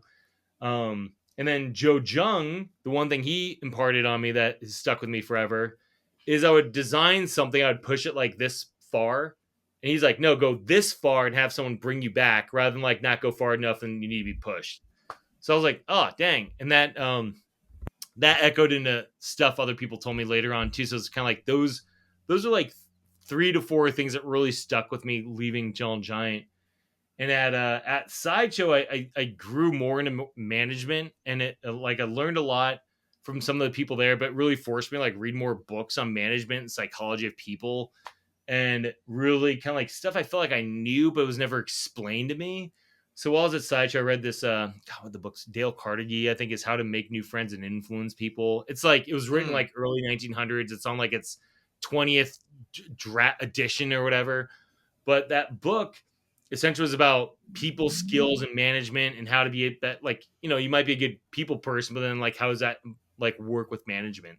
And then Joe Jung, the one thing he imparted on me that has stuck with me forever is I would design something, I would push it like this far. And he's like, no, go this far and have someone bring you back, rather than like not go far enough and you need to be pushed. So I was like, oh, dang. And that that echoed into stuff other people told me later on too. So it's kind of like those are like 3 to 4 things that really stuck with me leaving Gentle Giant. And at Sideshow, I grew more into management, and it like I learned a lot from some of the people there, but really forced me to like read more books on management and psychology of people, and really kind of like stuff I felt like I knew, but it was never explained to me. So while I was at Sideshow, I read this, what the book's Dale Carnegie, I think, is How to Make New Friends and Influence People. It's like, it was written like early 1900s. It's on like its 20th edition or whatever. But that book essentially was about people skills and management, and how to be that, like, you know, you might be a good people person, but then like, how does that like work with management?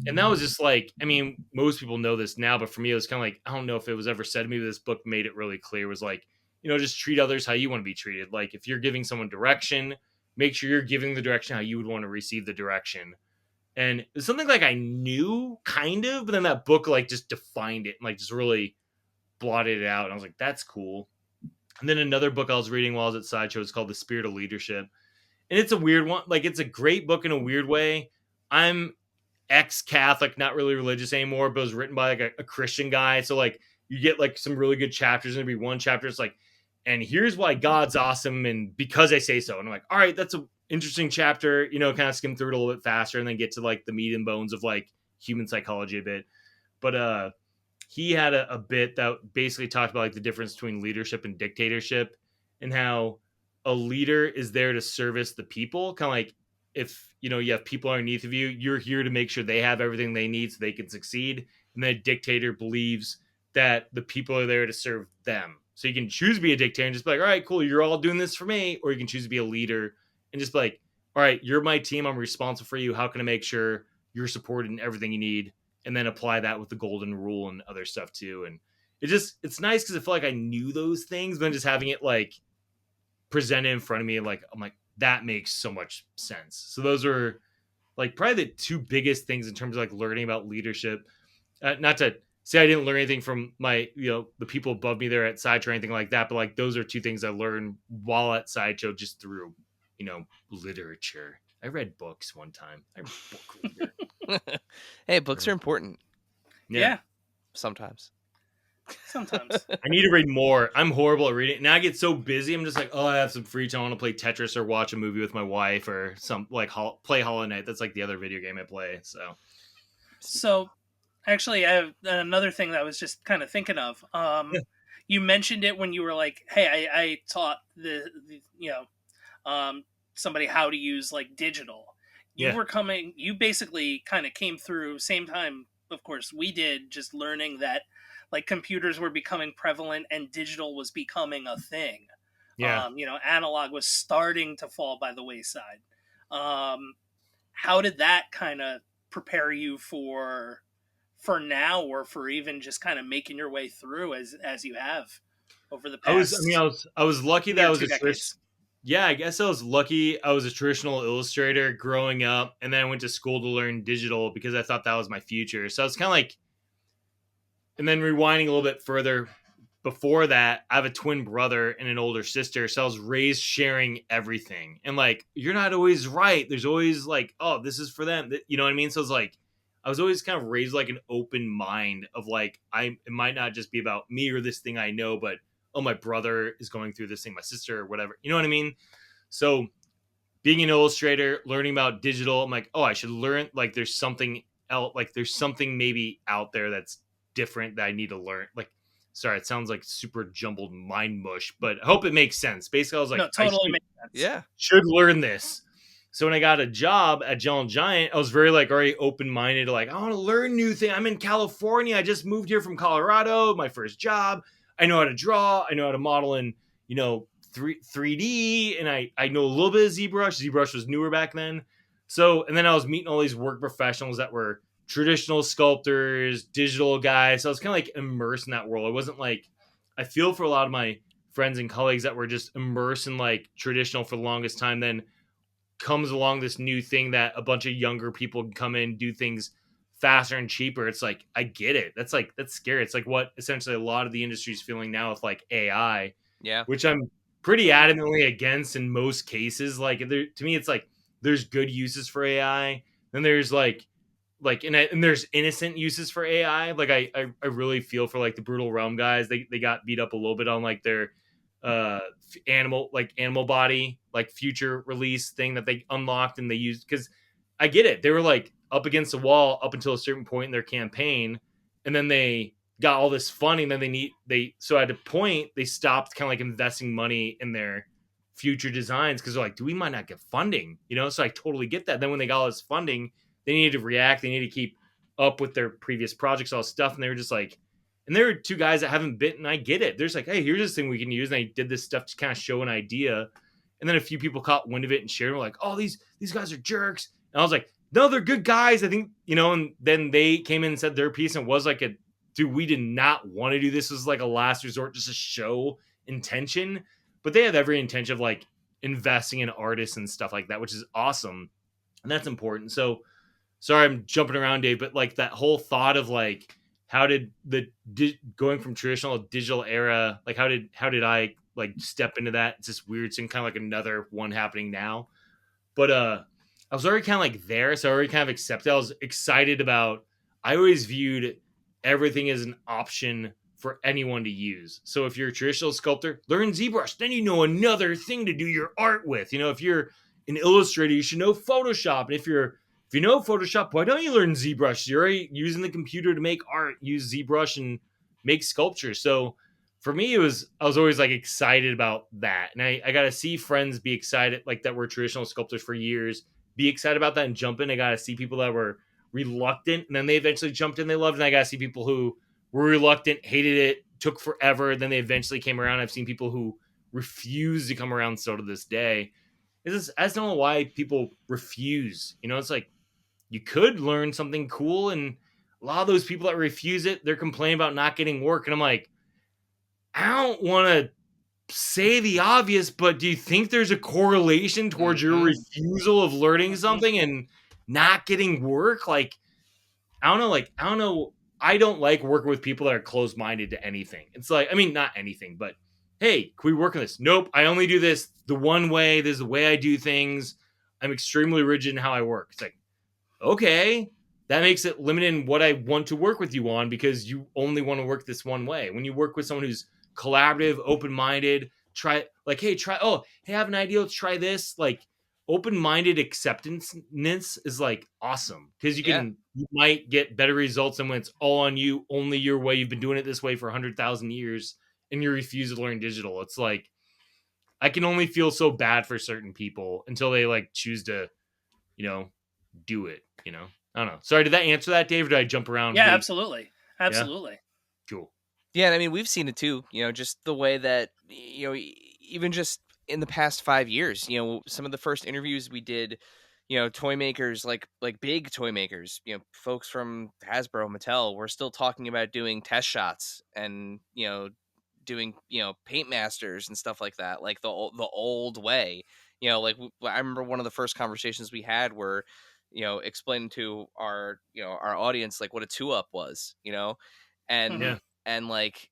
And that was just like, I mean, most people know this now, but for me, it was kind of like, I don't know if it was ever said to me, but this book made it really clear. It was like, you know, just treat others how you want to be treated. Like if you're giving someone direction, make sure you're giving the direction how you would want to receive the direction. And it's something like I knew kind of, but then that book like just defined it and like just really blotted it out. And I was like, that's cool. And then another book I was reading while I was at Sideshow is called The Spirit of Leadership. And it's a weird one. Like, it's a great book in a weird way. I'm ex-Catholic, not really religious anymore, but it was written by like a Christian guy. So like you get like some really good chapters, and there'd be one chapter it's like, and here's why God's awesome, and because I say so. And I'm like, all right, that's an interesting chapter, you know, kind of skim through it a little bit faster, and then get to like the meat and bones of like human psychology a bit. But he had a bit that basically talked about like the difference between leadership and dictatorship, and how a leader is there to service the people. Kind of like, if, you know, you have people underneath of you, you're here to make sure they have everything they need so they can succeed. And then a dictator believes that the people are there to serve them. So you can choose to be a dictator and just be like, all right, cool, you're all doing this for me. Or you can choose to be a leader and just be like, all right, you're my team, I'm responsible for you. How can I make sure you're supported in everything you need? And then apply that with the golden rule and other stuff too. And it's nice because I feel like I knew those things, but then just having it like presented in front of me, like, I'm like, that makes so much sense. So those are like probably the 2 biggest things in terms of like learning about leadership. Not to say I didn't learn anything from my, you know, the people above me there at Sideshow or anything like that, but like those are 2 things I learned while at Sideshow, just through, you know, literature. I read books one time. I'm a book reader. Hey, books are important. Yeah. Sometimes. I need to read more. I'm horrible at reading. Now I get so busy. I'm just like, oh, I have some free time. I want to play Tetris or watch a movie with my wife, or some like play Hollow Knight. That's like the other video game I play. So So, actually, I have another thing that I was just kind of thinking of. Yeah. You mentioned it when you were like, "Hey, I taught um, somebody how to use like digital." You Yeah. were coming. You basically kind of came through same time, of course, we did. Just learning that like computers were becoming prevalent and digital was becoming a thing. Yeah. Analog was starting to fall by the wayside. Um, how did that kind of prepare you for now, or for even just kind of making your way through as you have over the past I was lucky that I near was two a decades? yeah, I guess I was lucky. I was a traditional illustrator growing up, and then I went to school to learn digital because I thought that was my future. So it's kind of like, and then rewinding a little bit further, before that, I have a twin brother and an older sister. So I was raised sharing everything. And like, you're not always right. There's always like, oh, this is for them. You know what I mean? So it's like, I was always kind of raised like an open mind of like, it might not just be about me or this thing I know, but oh, my brother is going through this thing, my sister or whatever. You know what I mean? So being an illustrator, learning about digital, I'm like, oh, I should learn. Like, there's something else. Like, there's something maybe out there that's different that I need to learn. Like, sorry, it sounds like super jumbled mind mush, but I hope it makes sense. Basically, I was like, No, totally makes sense. Yeah. should learn this. So when I got a job at Gentle Giant, I was very like already open minded. Like, I want to learn new things. I'm in California. I just moved here from Colorado. My first job. I know how to draw. I know how to model in, 3D, and I know a little bit of ZBrush. ZBrush was newer back then. So, and then I was meeting all these work professionals that were traditional sculptors, digital guys. So I was kind of like immersed in that world. I wasn't like, I feel for a lot of my friends and colleagues that were just immersed in like traditional for the longest time. Then comes along this new thing that a bunch of younger people can come in, do things faster and cheaper. It's like, I get it. That's scary. It's like what essentially a lot of the industry is feeling now with like AI, Yeah. which I'm pretty adamantly against in most cases. Like, to me, it's like there's good uses for AI. Then there's and there's innocent uses for AI. Like, I really feel for like the Brutal Realm guys. They got beat up a little bit on like their animal body like future release thing that they unlocked, and they used, because I get it, they were like up against the wall up until a certain point in their campaign, and then they got all this funding. Then so at a point they stopped kind of like investing money in their future designs because they're like, do we might not get funding, so I totally get that. Then when they got all this funding, they needed to react, they needed to keep up with their previous projects, all this stuff, and they were just like, and there are two guys that haven't bitten, and I get it. There's like, hey, here's this thing we can use. And I did this stuff to kind of show an idea. And then a few people caught wind of it and shared. Were like, oh, these guys are jerks. And I was like, no, they're good guys. I think, and then they came in and said their piece, and it was like dude, we did not want to do this. This was like a last resort, just a show intention. But they have every intention of like investing in artists and stuff like that, which is awesome. And that's important. So sorry, I'm jumping around, Dave, but like that whole thought of like, how did going from traditional to digital era, like how did I like step into that? It's this weird thing, kind of like another one happening now. But I was already kind of like there, so I already kind of accepted. I was excited about. I always viewed everything as an option for anyone to use. So if you're a traditional sculptor, learn ZBrush. Then you know another thing to do your art with. If you're an illustrator, you should know Photoshop. And if you know Photoshop, why don't you learn ZBrush? You're already using the computer to make art. Use ZBrush and make sculpture. So for me, I was always like excited about that. And I got to see friends be excited, like that were traditional sculptors for years, be excited about that and jump in. I got to see people that were reluctant, and then they eventually jumped in, they loved it. And I got to see people who were reluctant, hated it, took forever, then they eventually came around. I've seen people who refuse to come around still to this day. I just don't know why people refuse. It's like, you could learn something cool, and a lot of those people that refuse it, they're complaining about not getting work. And I'm like, I don't want to say the obvious, but do you think there's a correlation towards your refusal of learning something and not getting work? Like, I don't know. I don't like working with people that are closed-minded to anything. It's like, I mean, not anything, but hey, can we work on this? Nope. I only do this the one way. This is the way I do things. I'm extremely rigid in how I work. It's like, okay, that makes it limited in what I want to work with you on, because you only want to work this one way. When you work with someone who's collaborative, open-minded, hey, I have an idea, let's try this. Like, open-minded acceptance is like awesome, because you might get better results than when it's all on you, only your way, you've been doing it this way for 100,000 years and you refuse to learn digital. It's like, I can only feel so bad for certain people until they like choose to, do it, I don't know. Sorry, did that answer that, Dave, or did I jump around Yeah, way? absolutely. Yeah, Absolutely. cool. Yeah, and I mean, we've seen it too, just the way that, even just in the past 5 years, some of the first interviews we did, toy makers, like big toy makers, folks from Hasbro, Mattel, we're still talking about doing test shots and, doing, paint masters and stuff like that, like the old way. Like I remember one of the first conversations we had were, explaining to our audience like what a 2-up was, and Mhm. Yeah. and like,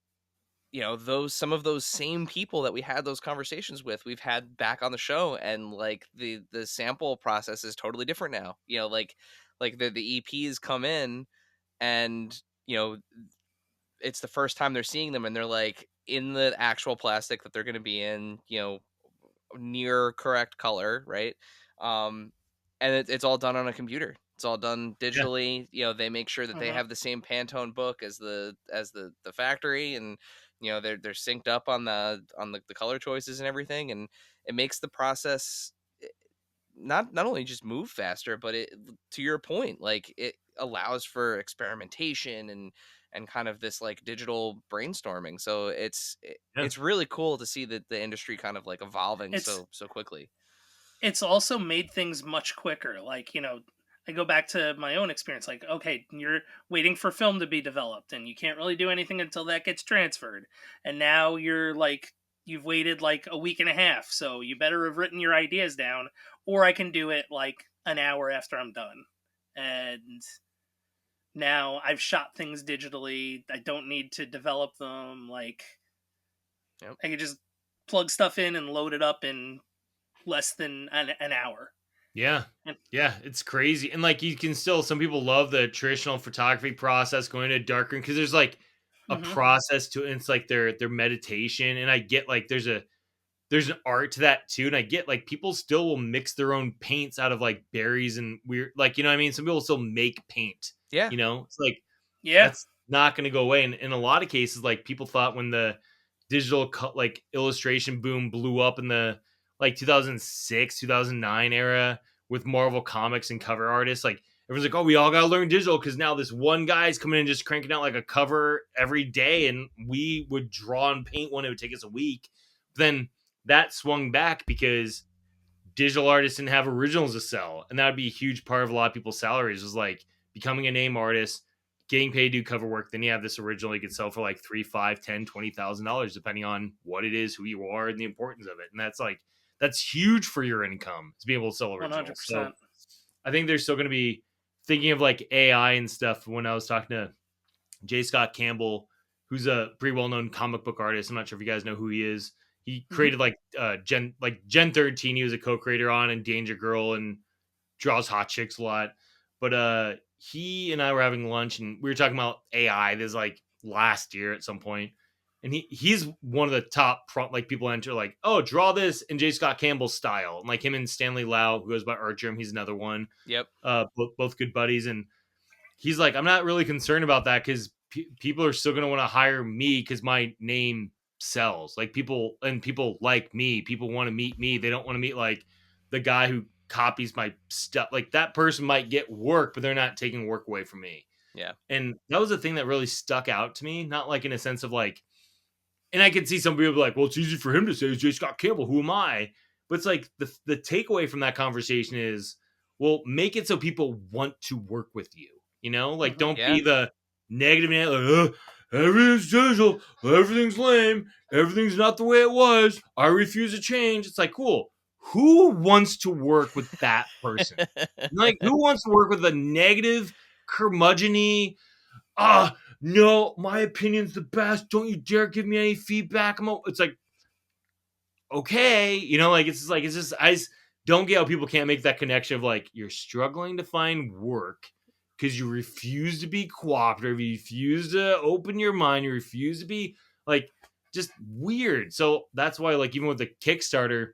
those some of those same people that we had those conversations with, we've had back on the show, and like the sample process is totally different now. Like the EPs come in, and it's the first time they're seeing them, and they're like in the actual plastic that they're going to be in, near correct color, right? um and it's all done on a computer. It's all done Yeah. digitally. They make sure that they Mhm. have the same Pantone book as the factory, and they're synced up on the color choices and everything, and it makes the process, not only just move faster, but it, to your point, like it allows for experimentation and kind of this like digital brainstorming. So Yeah. it's really cool to see that the industry kind of like evolving It's so quickly. it's also made things much quicker. Like, I go back to my own experience. Like, okay, you're waiting for film to be developed, and you can't really do anything until that gets transferred. And now you're like, you've waited like a week and a half, so you better have written your ideas down, or I can do it like an hour after I'm done. And now I've shot things digitally. I don't need to develop them. Like, Yep. I can just plug stuff in and load it up in less than an hour. Yeah. Yeah, it's crazy. And like, you can still, some people love the traditional photography process, going to darkroom, because there's like a Mm-hmm. process to it. And it's like their meditation. And I get like there's an art to that too. And I get like people still will mix their own paints out of like berries and weird, like, you know what I mean? Some people still make paint, Yeah. it's like, Yeah. that's not going to go away. And in a lot of cases, like, people thought when the digital like illustration boom blew up in the like 2006 2009 era with Marvel Comics and cover artists, like, everyone's like, oh, we all gotta learn digital because now this one guy's coming in just cranking out like a cover every day, and we would draw and paint one, it would take us a week. Then that swung back because digital artists didn't have originals to sell, and that would be a huge part of a lot of people's salaries, was like becoming a name artist, getting paid to do cover work. Then you have this original you could sell for like 3, 5, 10, $20,000 depending on what it is, who you are, and the importance of it. And that's huge for your income, to be able to sell originals. So 100%. I think they're still going to be thinking of like AI and stuff. When I was talking to J. Scott Campbell, who's a pretty well-known comic book artist, I'm not sure if you guys know who he is. He Mm-hmm. created Gen 13. He was a co-creator on, and Danger Girl, and draws hot chicks a lot. But he and I were having lunch, and we were talking about AI. This is like last year at some point, and he's one of the top like people enter, like, oh, draw this in J. Scott Campbell style, and like him and Stanley Lau, who goes by Archerm, he's another one. Yep. Both good buddies, and he's like, I'm not really concerned about that because people are still going to want to hire me because my name sells. Like, people like me. People want to meet me. They don't want to meet like the guy who copies my stuff. Like, that person might get work, but they're not taking work away from me. Yeah. And that was the thing that really stuck out to me. Not like in a sense of like, and I could see some people be like, well, it's easy for him to say, J. Scott Campbell, who am I? But it's like the takeaway from that conversation is, well, make it so people want to work with you. Like, Mm-hmm. don't Yeah. be the negative, like, everything's digital, everything's lame, everything's not the way it was, I refuse to change. It's like, cool. Who wants to work with that person? Like, who wants to work with a negative, curmudgeon-y, no, my opinion's the best, don't you dare give me any feedback? It's like, okay, like, it's just I just don't get how people can't make that connection of like, you're struggling to find work because you refuse to be cooperative, you refuse to open your mind, you refuse to be like, just weird. So that's why, like, even with the Kickstarter,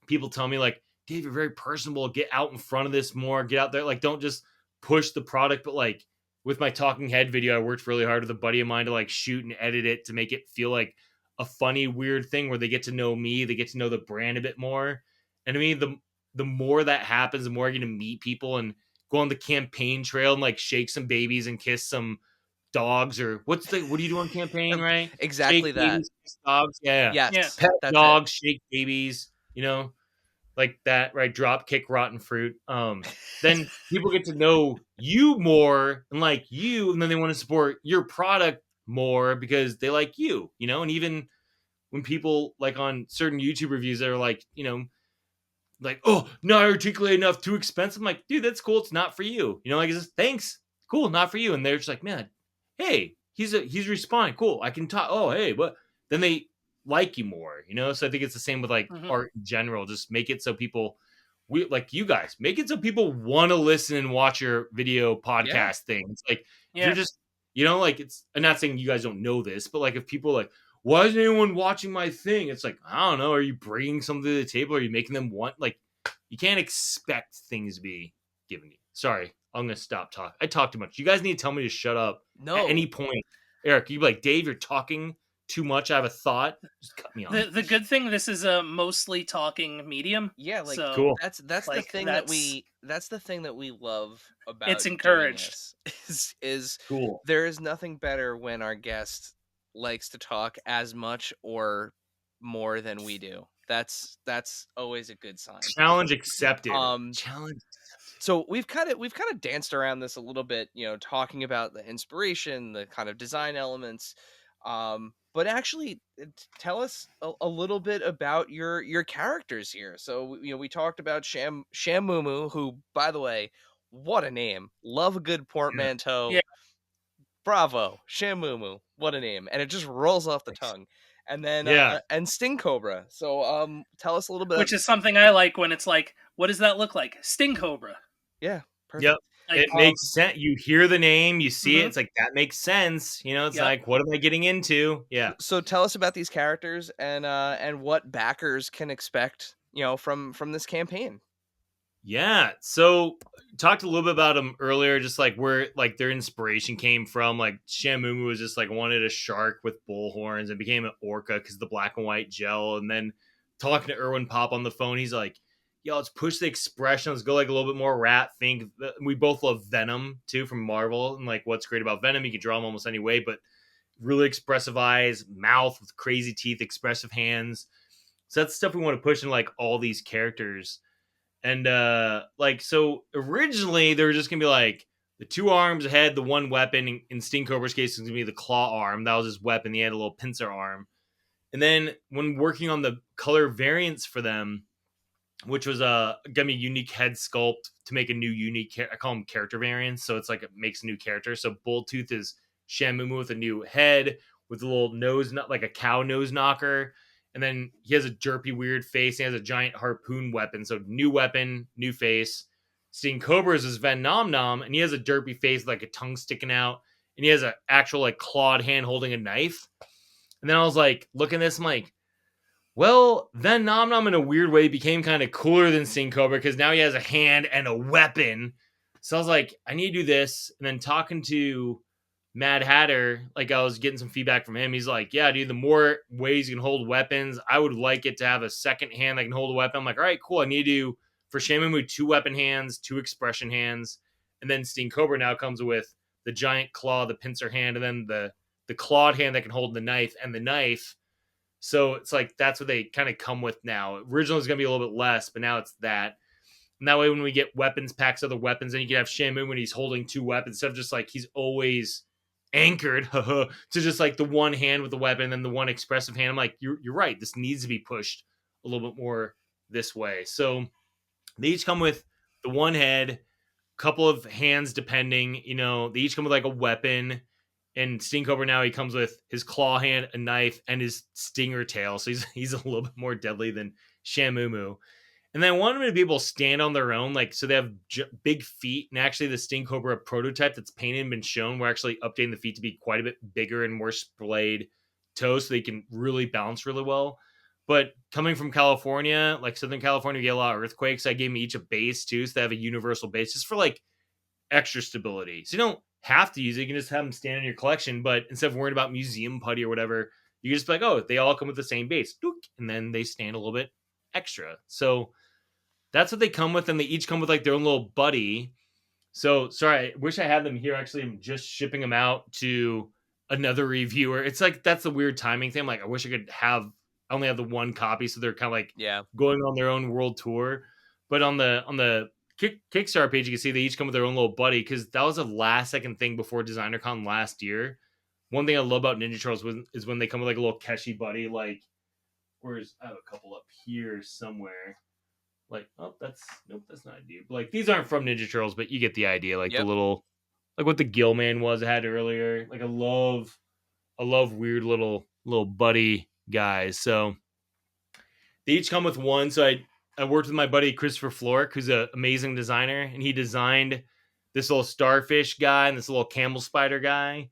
people tell me like, Dave, you're very personable. Get out in front of this more. Get out there. Like, don't just push the product, but like with my talking head video, I worked really hard with a buddy of mine to like shoot and edit it to make it feel like a funny, weird thing where they get to know me, they get to know the brand a bit more. And I mean, the more that happens, the more you're gonna meet people and go on the campaign trail and like shake some babies and kiss some dogs, or what do you do on campaign, right? Exactly Shake that. babies, kiss dogs, yeah. Yeah. Yes, Pet that's it. dogs, shake babies, like that, right? Drop kick rotten fruit. Then people get to know you more and like you, and then they want to support your product more because they like you, and even when people like on certain YouTube reviews that are like, oh, not articulate enough, too expensive. I'm like, dude, that's cool. It's not for you. Like, it's just, thanks, cool, not for you. And they're just like, man, hey, he's responding, cool. I can talk. Oh, hey, what? Then they like you more, So I think it's the same with like Mhm. art in general. Just make it so people, we like you guys, make it so people want to listen and watch your video podcast thing. It's like if you're Yeah. just, like it's. I'm not saying you guys don't know this, but like if people are like, why isn't anyone watching my thing? It's like, I don't know. Are you bringing something to the table? Are you making them want, like, you can't expect things to be given you. Sorry, I'm going to stop talking. I talk too much. You guys need to tell me to shut up at any point. Eric, you'd be like, Dave, you're talking too much. I have a thought. Just cut me off. The good thing, this is a mostly talking medium. Yeah, like so Cool. that's the like, thing that's the thing that we love about It's doing encouraged. this, is Cool. there is nothing better when our guest likes to talk as much or more than we do. That's always a good sign. Challenge accepted. Challenge. So we've kind of danced around this a little bit, talking about the inspiration, the kind of design elements. But actually, tell us a little bit about your characters here. So we talked about Shamumu, who, by the way, what a name! Love a good portmanteau. Yeah. Bravo, Shamumu, what a name! And it just rolls off the tongue. And then and Sting Cobra. So tell us a little bit. Which is something I like when it's like, what does that look like? Sting Cobra. Yeah. Perfect. Yep. Like, It makes sense. You hear the name, you see it. Mhm. It's like, that makes sense. It's Yep. like, what am I getting into? Yeah. So tell us about these characters and what backers can expect, from this campaign. Yeah. So talked a little bit about them earlier, just like where like their inspiration came from. Like Shamumu was just like wanted a shark with bull horns and became an orca because the black and white gel. And then talking to Erwin Pop on the phone, he's like, yo, let's push the expression. Let's go like a little bit more rat think. We both love Venom too from Marvel. And like what's great about Venom, you can draw him almost any way, but really expressive eyes, mouth with crazy teeth, expressive hands. So that's stuff we want to push in like all these characters. And so originally they were just gonna be like the two arms ahead, the one weapon. In Sting Cobra's case, it was gonna be the claw arm. That was his weapon. He had a little pincer arm. And then when working on the color variants for them, which was gonna be a unique head sculpt to make a new unique. I call them character variants, so it's like it makes a new character. So Bulltooth is Shamumu with a new head with a little nose, not like a cow nose knocker. And then he has a derpy, weird face. He has a giant harpoon weapon. So new weapon, new face. Sting Cobra's is Van Nom Nom, and he has a derpy face, like a tongue sticking out. And he has an actual like clawed hand holding a knife. And then I was like, looking at this, I'm like, well, Van Nom Nom in a weird way became kind of cooler than Sting Cobra because now he has a hand and a weapon. So I was like, I need to do this. And then talking to Mad Hatter, like I was getting some feedback from him. He's like, yeah, dude, the more ways you can hold weapons, I would like it to have a second hand that can hold a weapon. I'm like, all right, cool. I need to do for Shamumu 2 weapon hands, 2 expression hands. And then Sting Cobra now comes with the giant claw, the pincer hand, and then the clawed hand that can hold the knife and the knife. So it's like that's what they kind of come with now. Originally it's going to be a little bit less, but now it's that. And that way when we get weapons packs, other weapons, then you can have Shamu when he's holding 2 weapons instead of just like he's always anchored to just like the one hand with the weapon and then the one expressive hand. I'm like, you're right. This needs to be pushed a little bit more this way. So they each come with the one head, couple of hands depending, they each come with like a weapon. And Sting Cobra now he comes with his claw hand, a knife, and his stinger tail. So he's a little bit more deadly than Shamumu. And then I want them to be able to stand on their own, like so they have big feet. And actually, the Sting Cobra prototype that's painted and been shown, we're actually updating the feet to be quite a bit bigger and more splayed toes, so they can really bounce really well. But coming from California, like Southern California, we get a lot of earthquakes. I gave them each a base too, so they have a universal base just for like extra stability. So you don't have to use it. You can just have them stand in your collection. But instead of worrying about museum putty or whatever, you can just be like, oh, they all come with the same base. And then they stand a little bit extra. So that's what they come with. And they each come with like their own little buddy. So sorry, I wish I had them here. Actually, I'm just shipping them out to another reviewer. It's like that's the weird timing thing. I'm like, I wish I could have I only have the one copy, so they're kind of like going on their own world tour. But on the Kickstarter page, you can see they each come with their own little buddy because that was a last second thing before DesignerCon last year. One thing I love about Ninja Turtles is when they come with like a little Keshi buddy. Like, where's I have a couple up here somewhere. Like, oh, that's not a dude. But like, these aren't from Ninja Turtles, but you get the idea. Like the little, like what the Gillman was I had earlier. Like I love weird little buddy guys. So they each come with one. So I worked with my buddy Christopher Florick, who's an amazing designer, and he designed this little starfish guy and this little camel spider guy.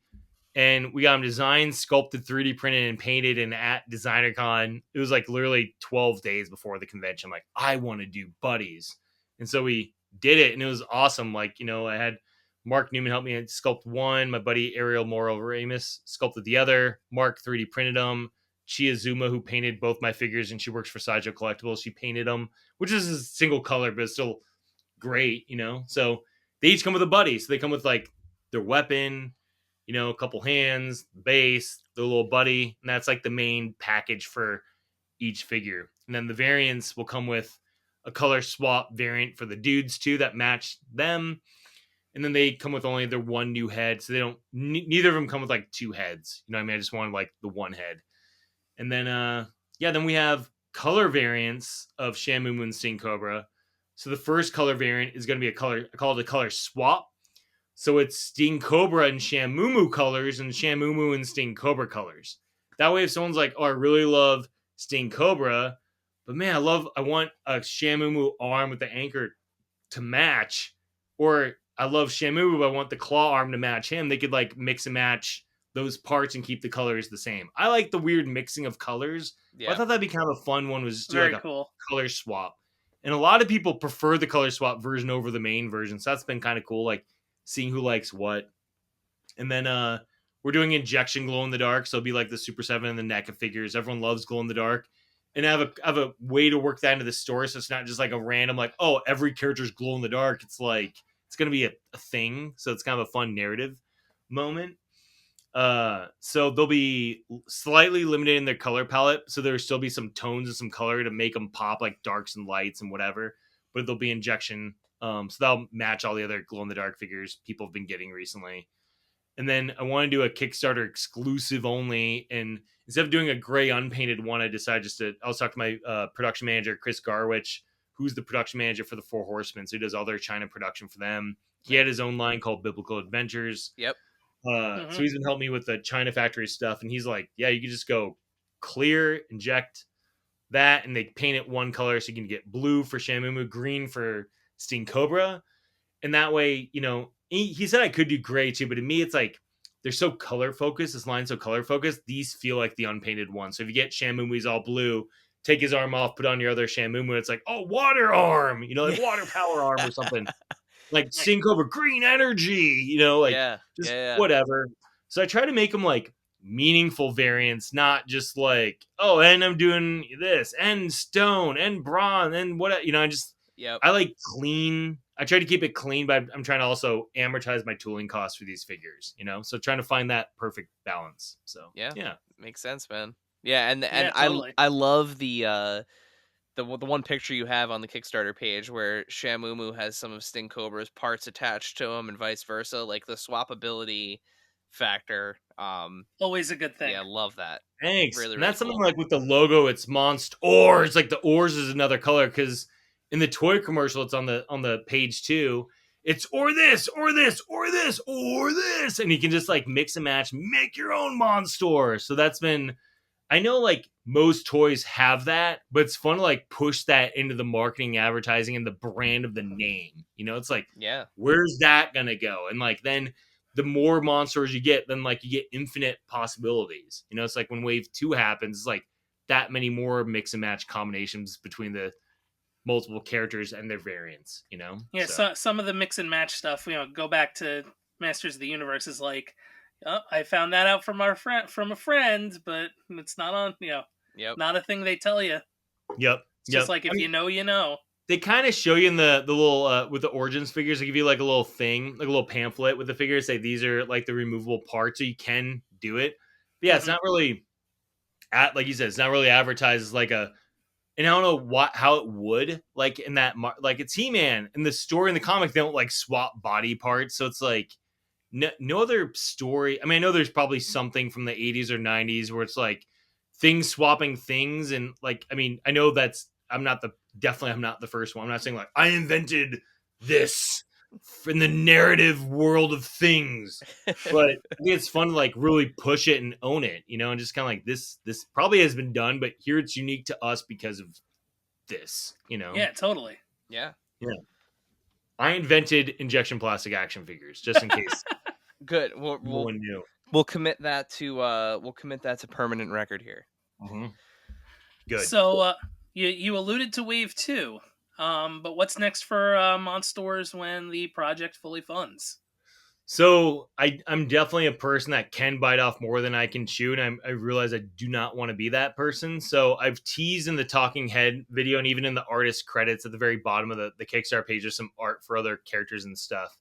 And we got them designed, sculpted, 3D printed, and painted. And at DesignerCon, it was like literally 12 days before the convention. I'm like, I want to do buddies. And so we did it, and it was awesome. Like, you know, I had Mark Newman help me sculpt one. My buddy Ariel Moro Ramus sculpted the other. Mark 3D printed them. Chia Zuma, who painted both my figures, and she works for Sideshow Collectibles, she painted them, which is a single color, but it's still great, you know? So they each come with a buddy. So they come with like their weapon, you know, a couple hands, base, the little buddy, and that's like the main package for each figure. And then the variants will come with a color swap variant for the dudes too that match them. And then they come with only their one new head, so they don't. Neither of them come with like two heads. You know what I mean? I just wanted like the one head. And then then we have color variants of Shamumu and Sting Cobra. So the first color variant is going to be I call it a color swap. So it's Sting Cobra and Shamumu colors and Shamumu and Sting Cobra colors. That way, if someone's like, oh, I really love Sting Cobra, but man, I want a Shamumu arm with the anchor to match, or I love Shamumu, but I want the claw arm to match him, they could like mix and match those parts and keep the colors the same. I like the weird mixing of colors. I thought that'd be kind of a fun one, was just do like a color swap. And a lot of people prefer the color swap version over the main version. So that's been kind of cool, like seeing who likes what. And then we're doing injection glow in the dark. So it'll be like the Super 7 and the NECA figures. Everyone loves glow in the dark. And I have a way to work that into the story. So it's not just like a random, like, oh, every character's glow in the dark. It's like, it's going to be a thing. So it's kind of a fun narrative moment. So they'll be slightly limited in their color palette, so there'll still be some tones and some color to make them pop, like darks and lights and whatever, but they'll be injection, so that'll match all the other glow-in-the-dark figures people have been getting recently. And then I want to do a Kickstarter exclusive only, and instead of doing a gray unpainted one, I decided I was talking to my production manager, Chris Garwich, who's the production manager for the Four Horsemen, so he does all their China production for them. He had his own line called Biblical Adventures. So he's been helping me with the China factory stuff, and he's like, yeah, you can just go clear, inject that, and they paint it one color, so you can get blue for Shamumu, green for Sting Cobra, and that way, you know, he said I could do gray too, but to me, it's like, they're so color focused, this line's so color focused, these feel like the unpainted ones. So if you get Shamumu, he's all blue, take his arm off, put on your other Shamumu, it's like, oh, water arm, you know, like water power arm or something. Like Sting Cobra, green energy, you know, like whatever. So I try to make them like meaningful variants, not just like, oh, and I'm doing this and stone and bronze and what, you know, I like clean. I try to keep it clean, but I'm trying to also amortize my tooling costs for these figures, you know, so trying to find that perfect balance. So yeah, makes sense, man. Yeah, and totally. I love the one picture you have on the Kickstarter page where Shamumu has some of Sting Cobra's parts attached to him and vice versa, like the swappability factor. Always a good thing. Yeah, love that. Thanks. Really, and really that's cool. Something like with the logo, it's Monstors. Like the ores is another color, because in the toy commercial, it's on the page too. It's or this, or this, or this, or this, and you can just like mix and match, make your own Monster. So that's been. I know like most toys have that, but it's fun to like push that into the marketing, advertising, and the brand of the name. You know, it's like, where's that gonna go? And like then the more monsters you get, then like you get infinite possibilities. You know, it's like when Wave 2 happens, it's like that many more mix and match combinations between the multiple characters and their variants, you know? Yeah, so some of the mix and match stuff, go back to Masters of the Universe is like, oh, I found that out from a friend, but it's not on, Yep. not a thing they tell you. Yep. It's just like, if you know, you know. They kind of show you in the little with the origins figures. They give you like a little thing, like a little pamphlet with the figures. Say these are like the removable parts, so you can do it. But yeah, it's not really like you said. It's not really advertised as like a. And I don't know how it would like in that like it's He-Man in the story in the comic. They don't like swap body parts, so it's like no other story. I mean, I know there's probably something from the 80s or 90s where it's like things swapping things, and like I mean, I know that's I'm not the first one. I'm not saying like I invented this in the narrative world of things, but I think it's fun to like really push it and own it, and just kind of like this probably has been done, but here it's unique to us because of this, Yeah, totally. Yeah. I invented injection plastic action figures just in case. Good. No one knew. We'll commit that to permanent record here. Mm-hmm. Good. So you alluded to Wave 2, but what's next for Monsters when the project fully funds? So I'm definitely a person that can bite off more than I can chew, and I realize I do not want to be that person. So I've teased in the talking head video and even in the artist credits at the very bottom of the Kickstarter page, there's some art for other characters and stuff.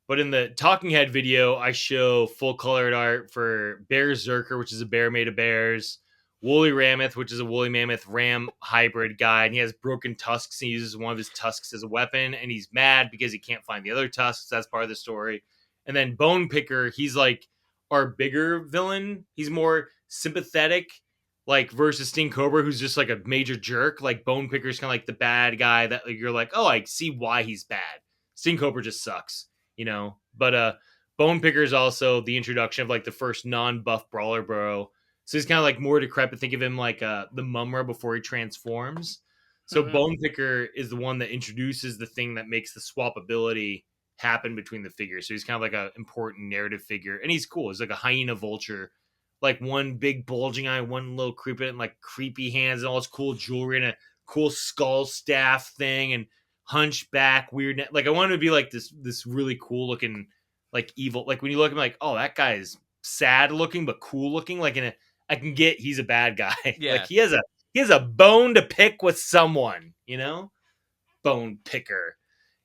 But in the talking head video, I show full colored art for Berserker, which is a bear made of bears, Woolly Mammoth, which is a woolly mammoth ram hybrid guy, and he has broken tusks. And he uses one of his tusks as a weapon, and he's mad because he can't find the other tusks. That's part of the story. And then Bone Picker, he's like our bigger villain. He's more sympathetic, like versus Sting Cobra, who's just like a major jerk. Like Bone Picker's kind of like the bad guy that like, you're like, oh, I see why he's bad. Sting Cobra just sucks, But Bone Picker is also the introduction of like the first non-buff brawler bro. So he's kind of like more decrepit. Think of him like the Mumra before he transforms. So Bone Picker is the one that introduces the thing that makes the swappability happen between the figures. So he's kind of like an important narrative figure, and he's cool. He's like a hyena vulture, like one big bulging eye, one little creepy and like creepy hands, and all this cool jewelry and a cool skull staff thing, and hunchback weird. Like I wanted to be like this really cool looking, like evil. Like when you look at him, like, oh, that guy's sad looking but cool looking. Like I can get he's a bad guy. Yeah. Like he has a bone to pick with someone. Bone Picker.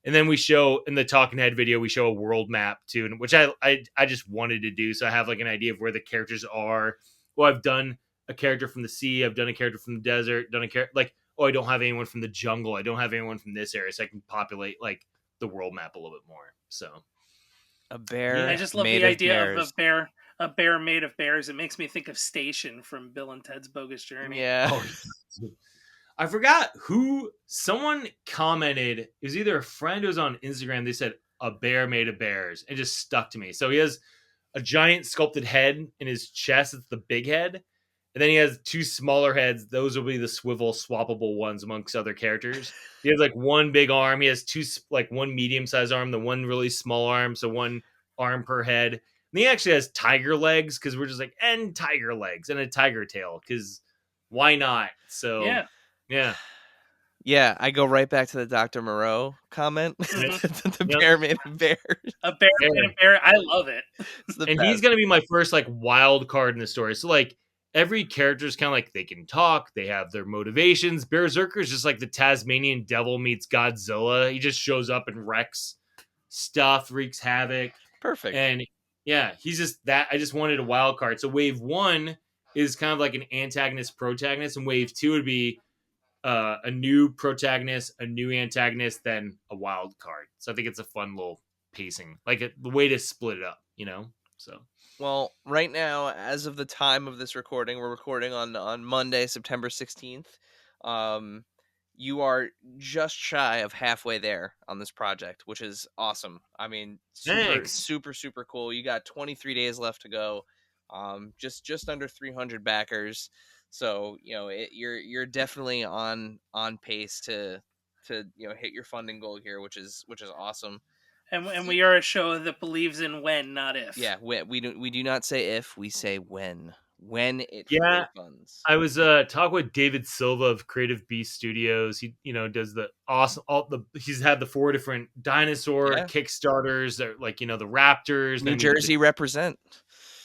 And then we show in the talking head video, we show a world map too, which I just wanted to do. So I have like an idea of where the characters are. Well, I've done a character from the sea. I've done a character from the desert, done a character like, oh, I don't have anyone from the jungle. I don't have anyone from this area. So I can populate like the world map a little bit more. So a bear. Yeah, I just love the idea of a bear made of bears. It makes me think of Station from Bill and Ted's Bogus Journey. Yeah. Oh, I forgot who someone commented. It was either a friend who was on Instagram. They said a bear made of bears. It just stuck to me. So he has a giant sculpted head in his chest. It's the big head. And then he has two smaller heads. Those will be the swivel swappable ones amongst other characters. He has like one big arm. He has two, like one medium-sized arm, the one really small arm. So one arm per head. And he actually has tiger legs because we're just like, and tiger legs and a tiger tail because why not? So yeah. Yeah, I go right back to the Dr. Moreau comment. The bear made of bears. A bear made of bear. I love it. And he's going to be my first like wild card in the story. So like every character is kind of like they can talk. They have their motivations. Berserker is just like the Tasmanian devil meets Godzilla. He just shows up and wrecks stuff, wreaks havoc. Perfect. And yeah, he's just that. I just wanted a wild card. So wave 1 is kind of like an antagonist protagonist, and wave 2 would be a new protagonist, a new antagonist, then a wild card. So I think it's a fun little pacing, like the way to split it up, So well, right now, as of the time of this recording, we're recording on Monday, September 16th. You are just shy of halfway there on this project, which is awesome. I mean, super cool. You got 23 days left to go. Just under 300 backers. So you're definitely on pace to hit your funding goal here, which is awesome. And we are a show that believes in when, not if. Yeah, we do not say if, we say when. when it Yeah, fully funds. I was talking with David Silva of Creative Beast Studios. He, does the awesome he's had the 4 different dinosaur Yeah. Kickstarters that, like, the Raptors. New Then we did Jersey represent.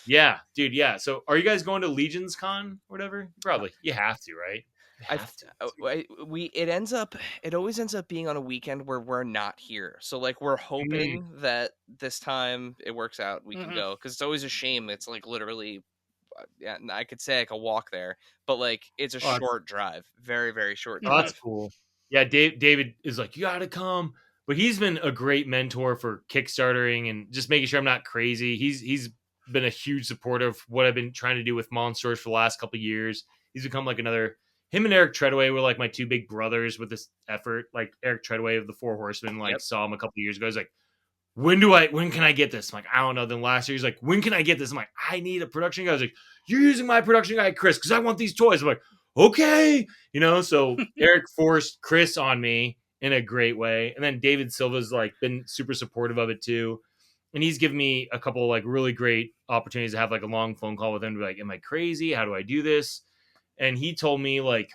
yeah, dude, yeah. So are you guys going to Legions Con or whatever? Probably. You have to, right? You I, have to. we it always ends up being on a weekend where we're not here. So like we're Mm. hoping that this time it works out. We can Mhm. go because it's always a shame. It's like literally, yeah, I could say I could walk there, but like it's a Oh, short drive, very very short oh, that's drive. cool. Yeah, David is like, you gotta come. But he's been a great mentor for Kickstartering and just making sure I'm not crazy. He's been a huge supporter of what I've been trying to do with Monsters for the last couple of years. He's become like another him and Eric Treadaway were like my 2 big brothers with this effort. Like Eric Treadaway of the Four Horsemen, like Yep. saw him a couple of years ago. He's like, when can I get this? I'm like, I don't know. Then last year he's like, when can I get this? I'm like, I need a production guy. I was like, you're using my production guy, Chris, because I want these toys. I'm like, okay. So Eric forced Chris on me in a great way. And then David Silva's like been super supportive of it too. And he's given me a couple like really great opportunities to have like a long phone call with him to be like, am I crazy? How do I do this? And he told me like,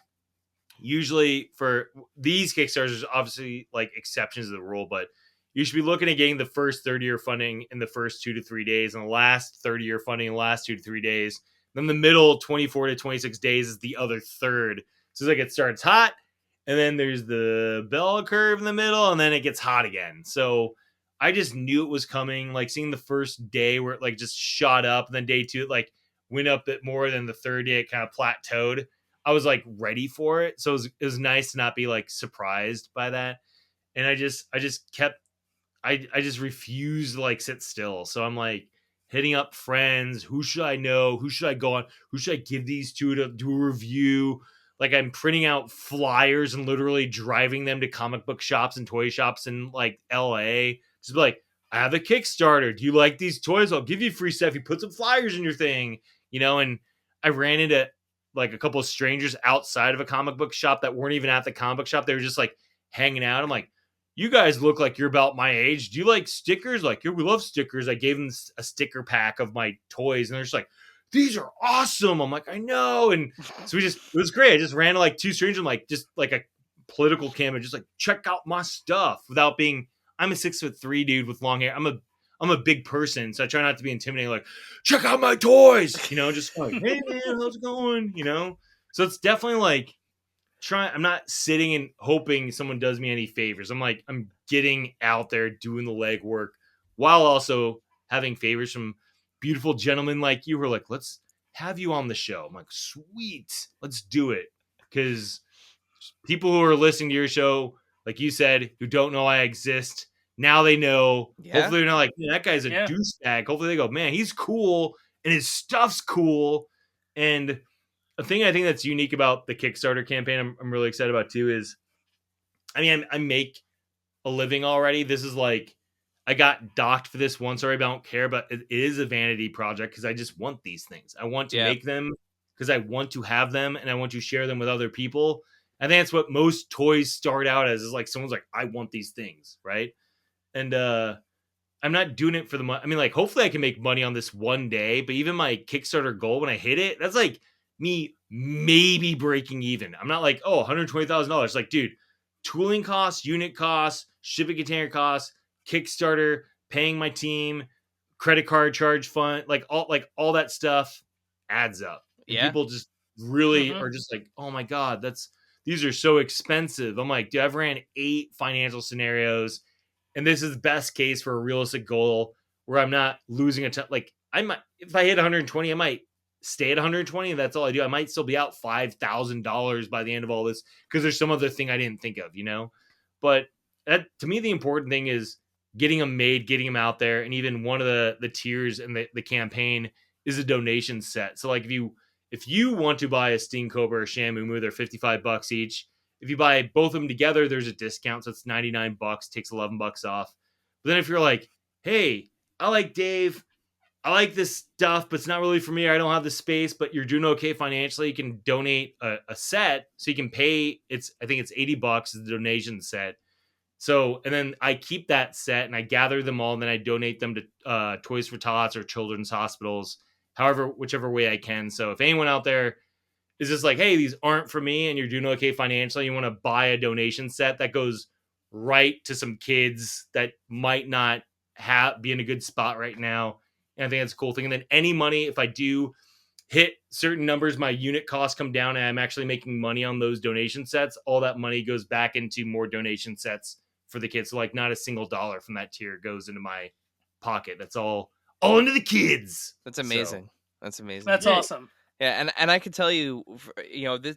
usually for these Kickstarters, there's obviously like exceptions to the rule, but you should be looking at getting the first 30-year funding in the first 2 to 3 days, and the last 30-year funding in the last 2 to 3 days. Then the middle 24 to 26 days is the other third. So it's like it starts hot, and then there's the bell curve in the middle, and then it gets hot again. So I just knew it was coming. Like seeing the first day where it like just shot up, and then day 2 it like went up it more than the third day it kind of plateaued. I was like ready for it. So it was nice to not be like surprised by that. And I just kept, I just refused to like sit still. So I'm like hitting up friends. Who should I know? Who should I go on? Who should I give these to do a review? Like I'm printing out flyers and literally driving them to comic book shops and toy shops in like LA. Just be like, I have a Kickstarter. Do you like these toys? I'll give you free stuff. You put some flyers in your thing, and I ran into like a couple of strangers outside of a comic book shop that weren't even at the comic book shop. They were just like hanging out. I'm like, you guys look like you're about my age. Do you like stickers? Like, yeah, we love stickers. I gave them a sticker pack of my toys, and they're just like, these are awesome. I'm like, I know. And so it was great. I just ran to like 2 strangers, like just like a political campaign, just like check out my stuff without being. I'm a 6'3" dude with long hair. I'm a big person, so I try not to be intimidating. Like, check out my toys, just like, hey man, how's it going? So it's definitely like I'm not sitting and hoping someone does me any favors. I'm getting out there doing the legwork while also having favors from beautiful gentlemen like you who are like, let's have you on the show. I'm like, sweet, let's do it. Because people who are listening to your show, like you said, who don't know I exist, now they know. Yeah. Hopefully they're not like, that guy's a douchebag. Hopefully they go, man, he's cool and his stuff's cool. And a thing I think that's unique about the Kickstarter campaign I'm really excited about too is, I make a living already. This is like, I got docked for this once already, but I don't care. But it is a vanity project because I just want these things. I want to make them because I want to have them and I want to share them with other people. I think that's what most toys start out as, is like someone's like, I want these things, right? And I'm not doing it for the money. Like hopefully I can make money on this one day, but even my Kickstarter goal when I hit it, that's like me maybe breaking even. I'm not like, oh, $120,000. Like, dude, tooling costs, unit costs, shipping container costs, Kickstarter, paying my team, credit card charge fund, like all that stuff adds up. And people just really are just like, oh my God, these are so expensive. I'm like, dude, I've ran 8 financial scenarios, and this is the best case for a realistic goal where I'm not losing a ton. Like I might, if I hit 120, I might stay at 120. And that's all I do. I might still be out $5,000 by the end of all this because there's some other thing I didn't think of, But that, to me, the important thing is getting them made, getting them out there, and even one of the tiers in the campaign is a donation set. So like if you want to buy a Sting Cobra or Shamumu, they're $55 each. If you buy both of them together, there's a discount, so it's $99, takes $11 off. But then if you're like, hey, I like Dave, I like this stuff, but it's not really for me, or I don't have the space, but you're doing okay financially, you can donate a set, so you can pay. I think it's $80 is the donation set. So, and then I keep that set and I gather them all, and then I donate them to Toys for Tots or children's hospitals, whichever way I can. So if anyone out there is just like, hey, these aren't for me, and you're doing okay financially, you want to buy a donation set that goes right to some kids that might not be in a good spot right now. And I think that's a cool thing. And then any money, if I do hit certain numbers, my unit costs come down and I'm actually making money on those donation sets, all that money goes back into more donation sets for the kids. So like not a single dollar from that tier goes into my pocket. That's all into the kids. That's amazing. That's amazing. That's awesome. Yeah, and I could tell you,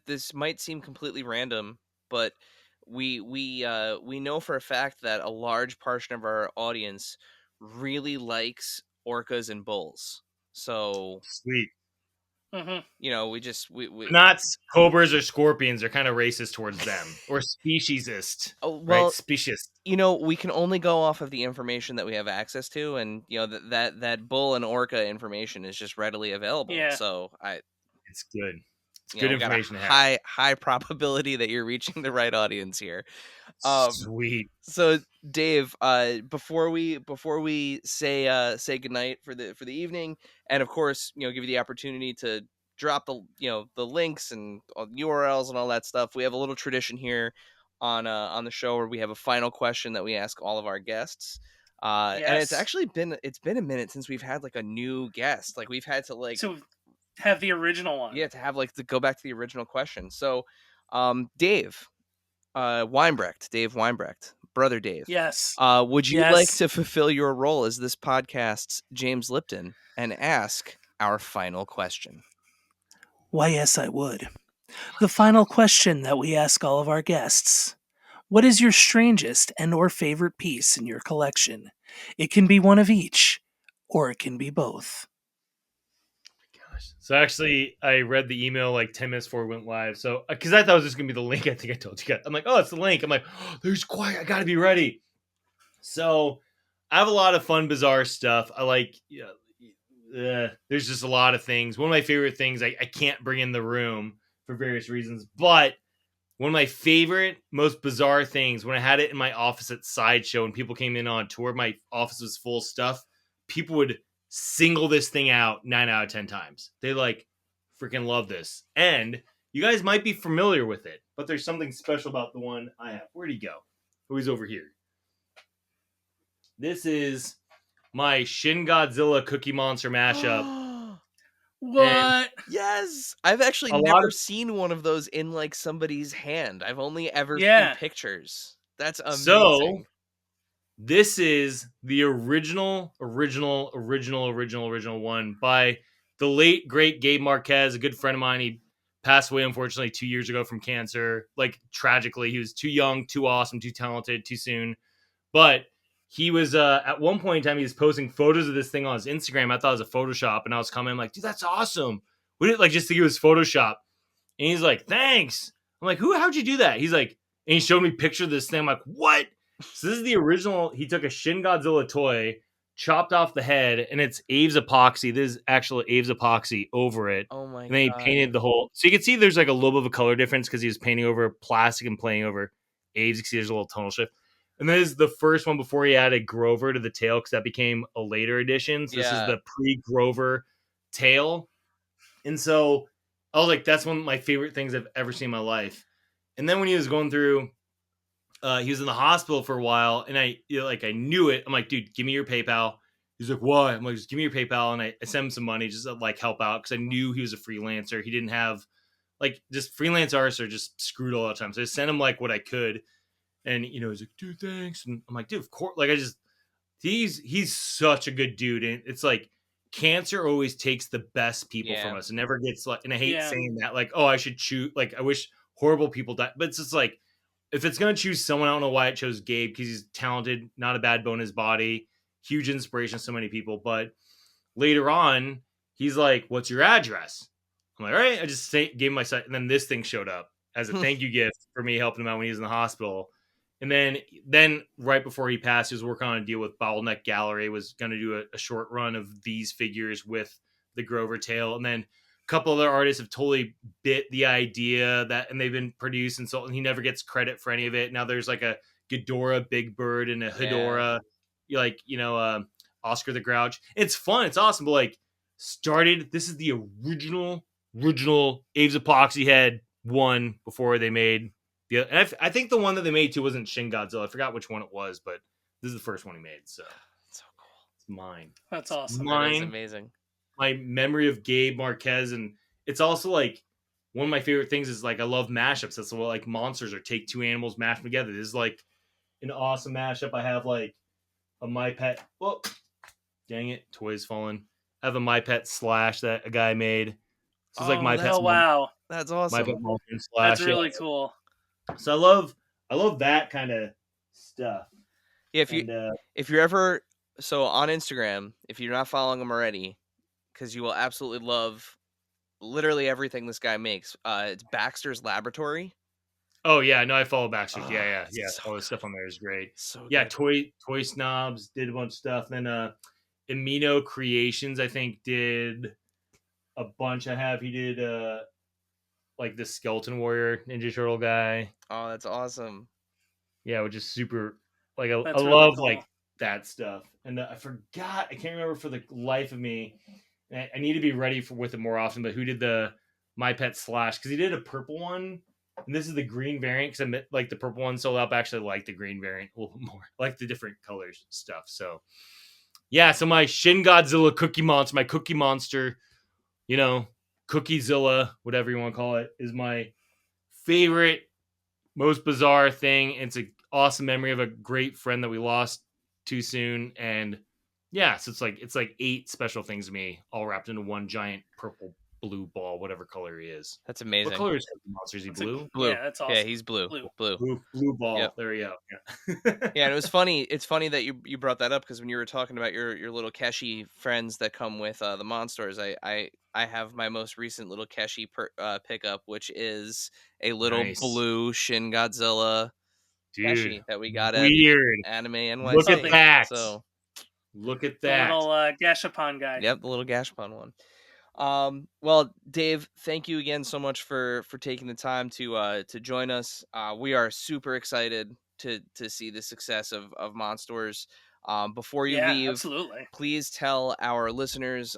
this might seem completely random, but we know for a fact that a large portion of our audience really likes orcas and bulls. So sweet. We not cobras or scorpions are kind of racist towards them or speciesist. Right? Speciesist. We can only go off of the information that we have access to, and that bull and orca information is just readily available. Yeah. So it's good. It's good information. High probability that you're reaching the right audience here. Sweet. So Dave, before we say goodnight for the evening, and of course, give you the opportunity to drop the the links and URLs and all that stuff. We have a little tradition here on the show where we have a final question that we ask all of our guests. And it's actually been a minute since we've had like a new guest. Like we've had to to have the original one. Yeah, to have to go back to the original question. So, Dave Weinbrecht, brother Dave. Yes. Would you like to fulfill your role as this podcast's James Lipton and ask our final question? Why, yes, I would. The final question that we ask all of our guests. What is your strangest and or favorite piece in your collection? It can be one of each, or it can be both. So actually, I read the email like 10 minutes before we went live. So, because I thought it was just going to be the link I think I told you guys. I'm like, oh, it's the link. I'm like, oh, there's quiet. I got to be ready. So, I have a lot of fun, bizarre stuff. I like, there's just a lot of things. One of my favorite things I can't bring in the room for various reasons. But one of my favorite, most bizarre things, when I had it in my office at Sideshow and people came in on tour, my office was full of stuff. People would single this thing out 9 out of 10 times. They like freaking love this. And you guys might be familiar with it, but there's something special about the one I have. Where'd he go? Oh, he's over here. This is my Shin Godzilla Cookie Monster mashup. What? And yes! I've actually never seen one of those in like somebody's hand. I've only ever seen pictures. That's amazing. So this is the original one by the late, great Gabe Marquez, a good friend of mine. He passed away, unfortunately, 2 years ago from cancer. Like, tragically, he was too young, too awesome, too talented, too soon. But he was, at one point in time, he was posting photos of this thing on his Instagram. I thought it was a Photoshop, and I was commenting like, dude, that's awesome. We didn't like just think it was Photoshop. And he's like, thanks. I'm like, how'd you do that? He's like, and he showed me a picture of this thing. I'm like, what? So this is the original. He took a Shin Godzilla toy, chopped off the head, and it's Aves epoxy. This is actual Aves epoxy over it. Oh my god. And then he painted the whole. So you can see there's like a little bit of a color difference because he was painting over plastic and playing over Aves. You can see there's a little tonal shift. And this is the first one before he added Grover to the tail because that became a later addition. So this is the pre-Grover tail. And so I was like, that's one of my favorite things I've ever seen in my life. And then when he was going through, he was in the hospital for a while, and I knew it. I'm like, dude, give me your PayPal. He's like, why? I'm like, just give me your PayPal, and I sent him some money just to like help out because I knew he was a freelancer. He didn't have like just freelance artists are just screwed all the time. So I sent him like what I could, and he's like, dude, thanks. And I'm like, dude, of course. Like he's such a good dude, and it's like cancer always takes the best people from us. It never gets like, and I hate saying that, like, oh, I should choose. Like, I wish horrible people die, but it's just like, if it's going to choose someone, I don't know why it chose Gabe because he's talented, not a bad bone in his body, huge inspiration to so many people. But later on, he's like, what's your address? I'm like, all right. I just gave him my site. And then this thing showed up as a thank you gift for me helping him out when he was in the hospital. And then right before he passed, he was working on a deal with Bottleneck Gallery, was going to do a short run of these figures with the Grover tail. And then couple other artists have totally bit the idea and they've been produced and so, and he never gets credit for any of it. Now there's like a Ghidorah Big Bird and a Hedorah, Oscar the Grouch. It's fun. It's awesome. But like started. This is the original Aves Epoxy Head one before they made the. And I think the one that they made too wasn't Shin Godzilla. I forgot which one it was, but this is the first one he made. So That's so cool. it's mine. That's awesome. That is Mine. amazing. My memory of Gabe Marquez, and it's also like one of my favorite things is like I love mashups. That's what like monsters or take two animals, mash them together. This is like an awesome mashup. I have like a My Pet. Well, dang it, toys falling. I have a My Pet Slash that a guy made. This is like My Pet. Oh wow, That's My Pet awesome. Monster Slash. that's really cool. So I love that kind of stuff. Yeah, And, if you're ever on Instagram, if you're not following him already, because you will absolutely love literally everything this guy makes. It's Baxter's Laboratory. oh yeah, no, I follow Baxter. Oh, yeah. so All the stuff on there is great. So Yeah, good. Toy Snobs did a bunch of stuff. Then Amino Creations, I think, did a bunch. He did like the Skeleton Warrior Ninja Turtle guy. Oh, that's awesome. Yeah, which is super. Like I That's really love cool. like that stuff. And I can't remember for the life of me. I need to be ready with it more often. But who did the My Pet Slash? Because he did a purple one, and this is the green variant. Because I like the purple one sold out. I actually like the green variant a little more. I like the different colors and stuff. So yeah, so my Shin Godzilla Cookie Monster, my Cookie Monster, Cookiezilla, whatever you want to call it, is my favorite, most bizarre thing. It's an awesome memory of a great friend that we lost too soon. And yeah, so it's like 8 special things to me, all wrapped into one giant purple blue ball, whatever color he is. That's amazing. What color is Cookie Monster? Is he blue? Blue. Yeah, that's awesome. Yeah, he's blue. Blue ball. Yep. There we go. Yeah. Yeah, and it was funny. It's funny that you brought that up because when you were talking about your little Keshi friends that come with the Monsters, I have my most recent little Keshi pickup, which is a little Nice. blue Shin Godzilla Dude, Keshi that we got weird. at Anime NYC. Look at that. So look at The that. little Gashapon guy. Yep, the little Gashapon one. Well, Dave, thank you again so much for taking the time to join us. We are super excited to see the success of Monsters. Before you leave, absolutely. please tell our listeners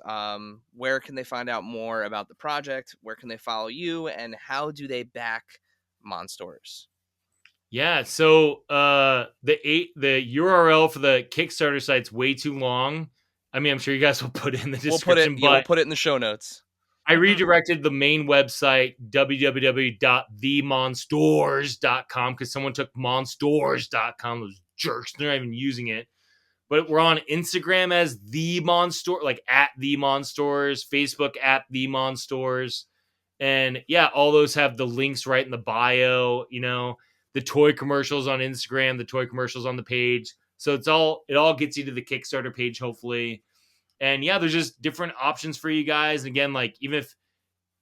where can they find out more about the project, where can they follow you, and how do they back Monsters? Yeah, so the URL for the Kickstarter site's way too long. I mean, I'm sure you guys will put it in the description, we'll but put it in the show notes. I redirected the main website, www.themonstors.com, because someone took monstors.com. Those jerks, they're not even using it. But we're on Instagram as The Monster, like at The Monsters, Facebook at The Monsters. And yeah, all those have the links right in the bio, the toy commercials on Instagram, the toy commercials on the page. So it all gets you to the Kickstarter page, hopefully. And yeah, there's just different options for you guys. And again, like even if,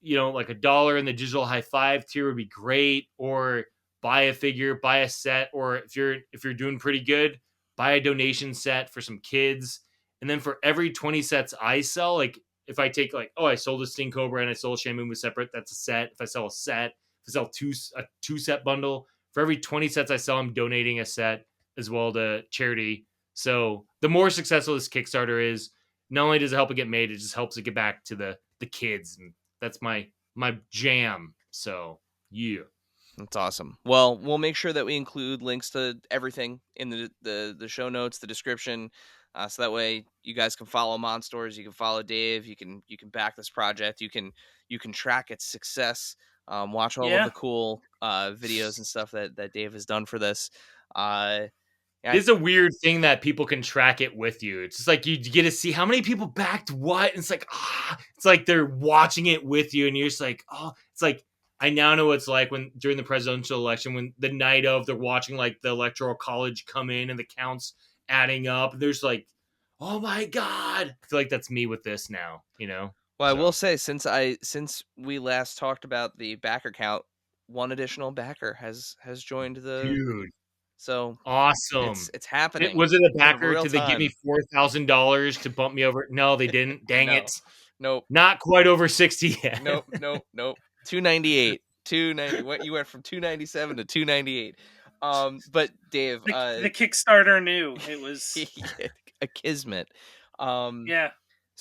like $1 in the digital high five tier would be great, or buy a figure, buy a set, or if you're doing pretty good, buy a donation set for some kids. And then for every 20 sets I sell, like if I take I sold a Sting Cobra and I sold a Shamu with separate, that's a set. If I sell a set, if I sell a 2-set bundle, for every 20 sets I sell, I'm donating a set as well to charity. So the more successful this Kickstarter is, not only does it help it get made, it just helps it get back to the kids. And that's my jam. So yeah. That's awesome. Well, we'll make sure that we include links to everything in the show notes, the description, so that way you guys can follow Monsters, you can follow Dave, you can back this project, you can track its success, watch all of the cool videos and stuff that Dave has done for this. It's a weird thing that people can track it with you. It's just like you get to see how many people backed what. And it's like, it's like they're watching it with you. And you're just like, it's like, I now know what it's like when during the presidential election, when the night of, they're watching like the electoral college come in and the counts adding up. There's like, oh my God. I feel like that's me with this now, Well, I will say, since we last talked about the backer count, one additional backer has joined the dude. So awesome. It's happening. Was it a backer? Did they give me $4,000 to bump me over? No, they didn't. Dang it. Nope. Not quite over 60 yet. Nope. 298. 290. You went from 297 to 298. But Dave, the Kickstarter knew it was a kismet. Yeah.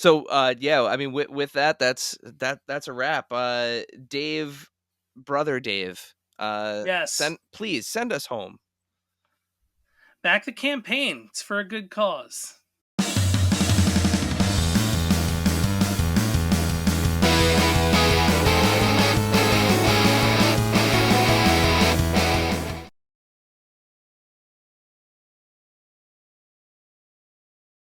So yeah, I mean with that, that's a wrap. Dave, brother Dave, Yes. please send us home. Back the campaign. It's for a good cause.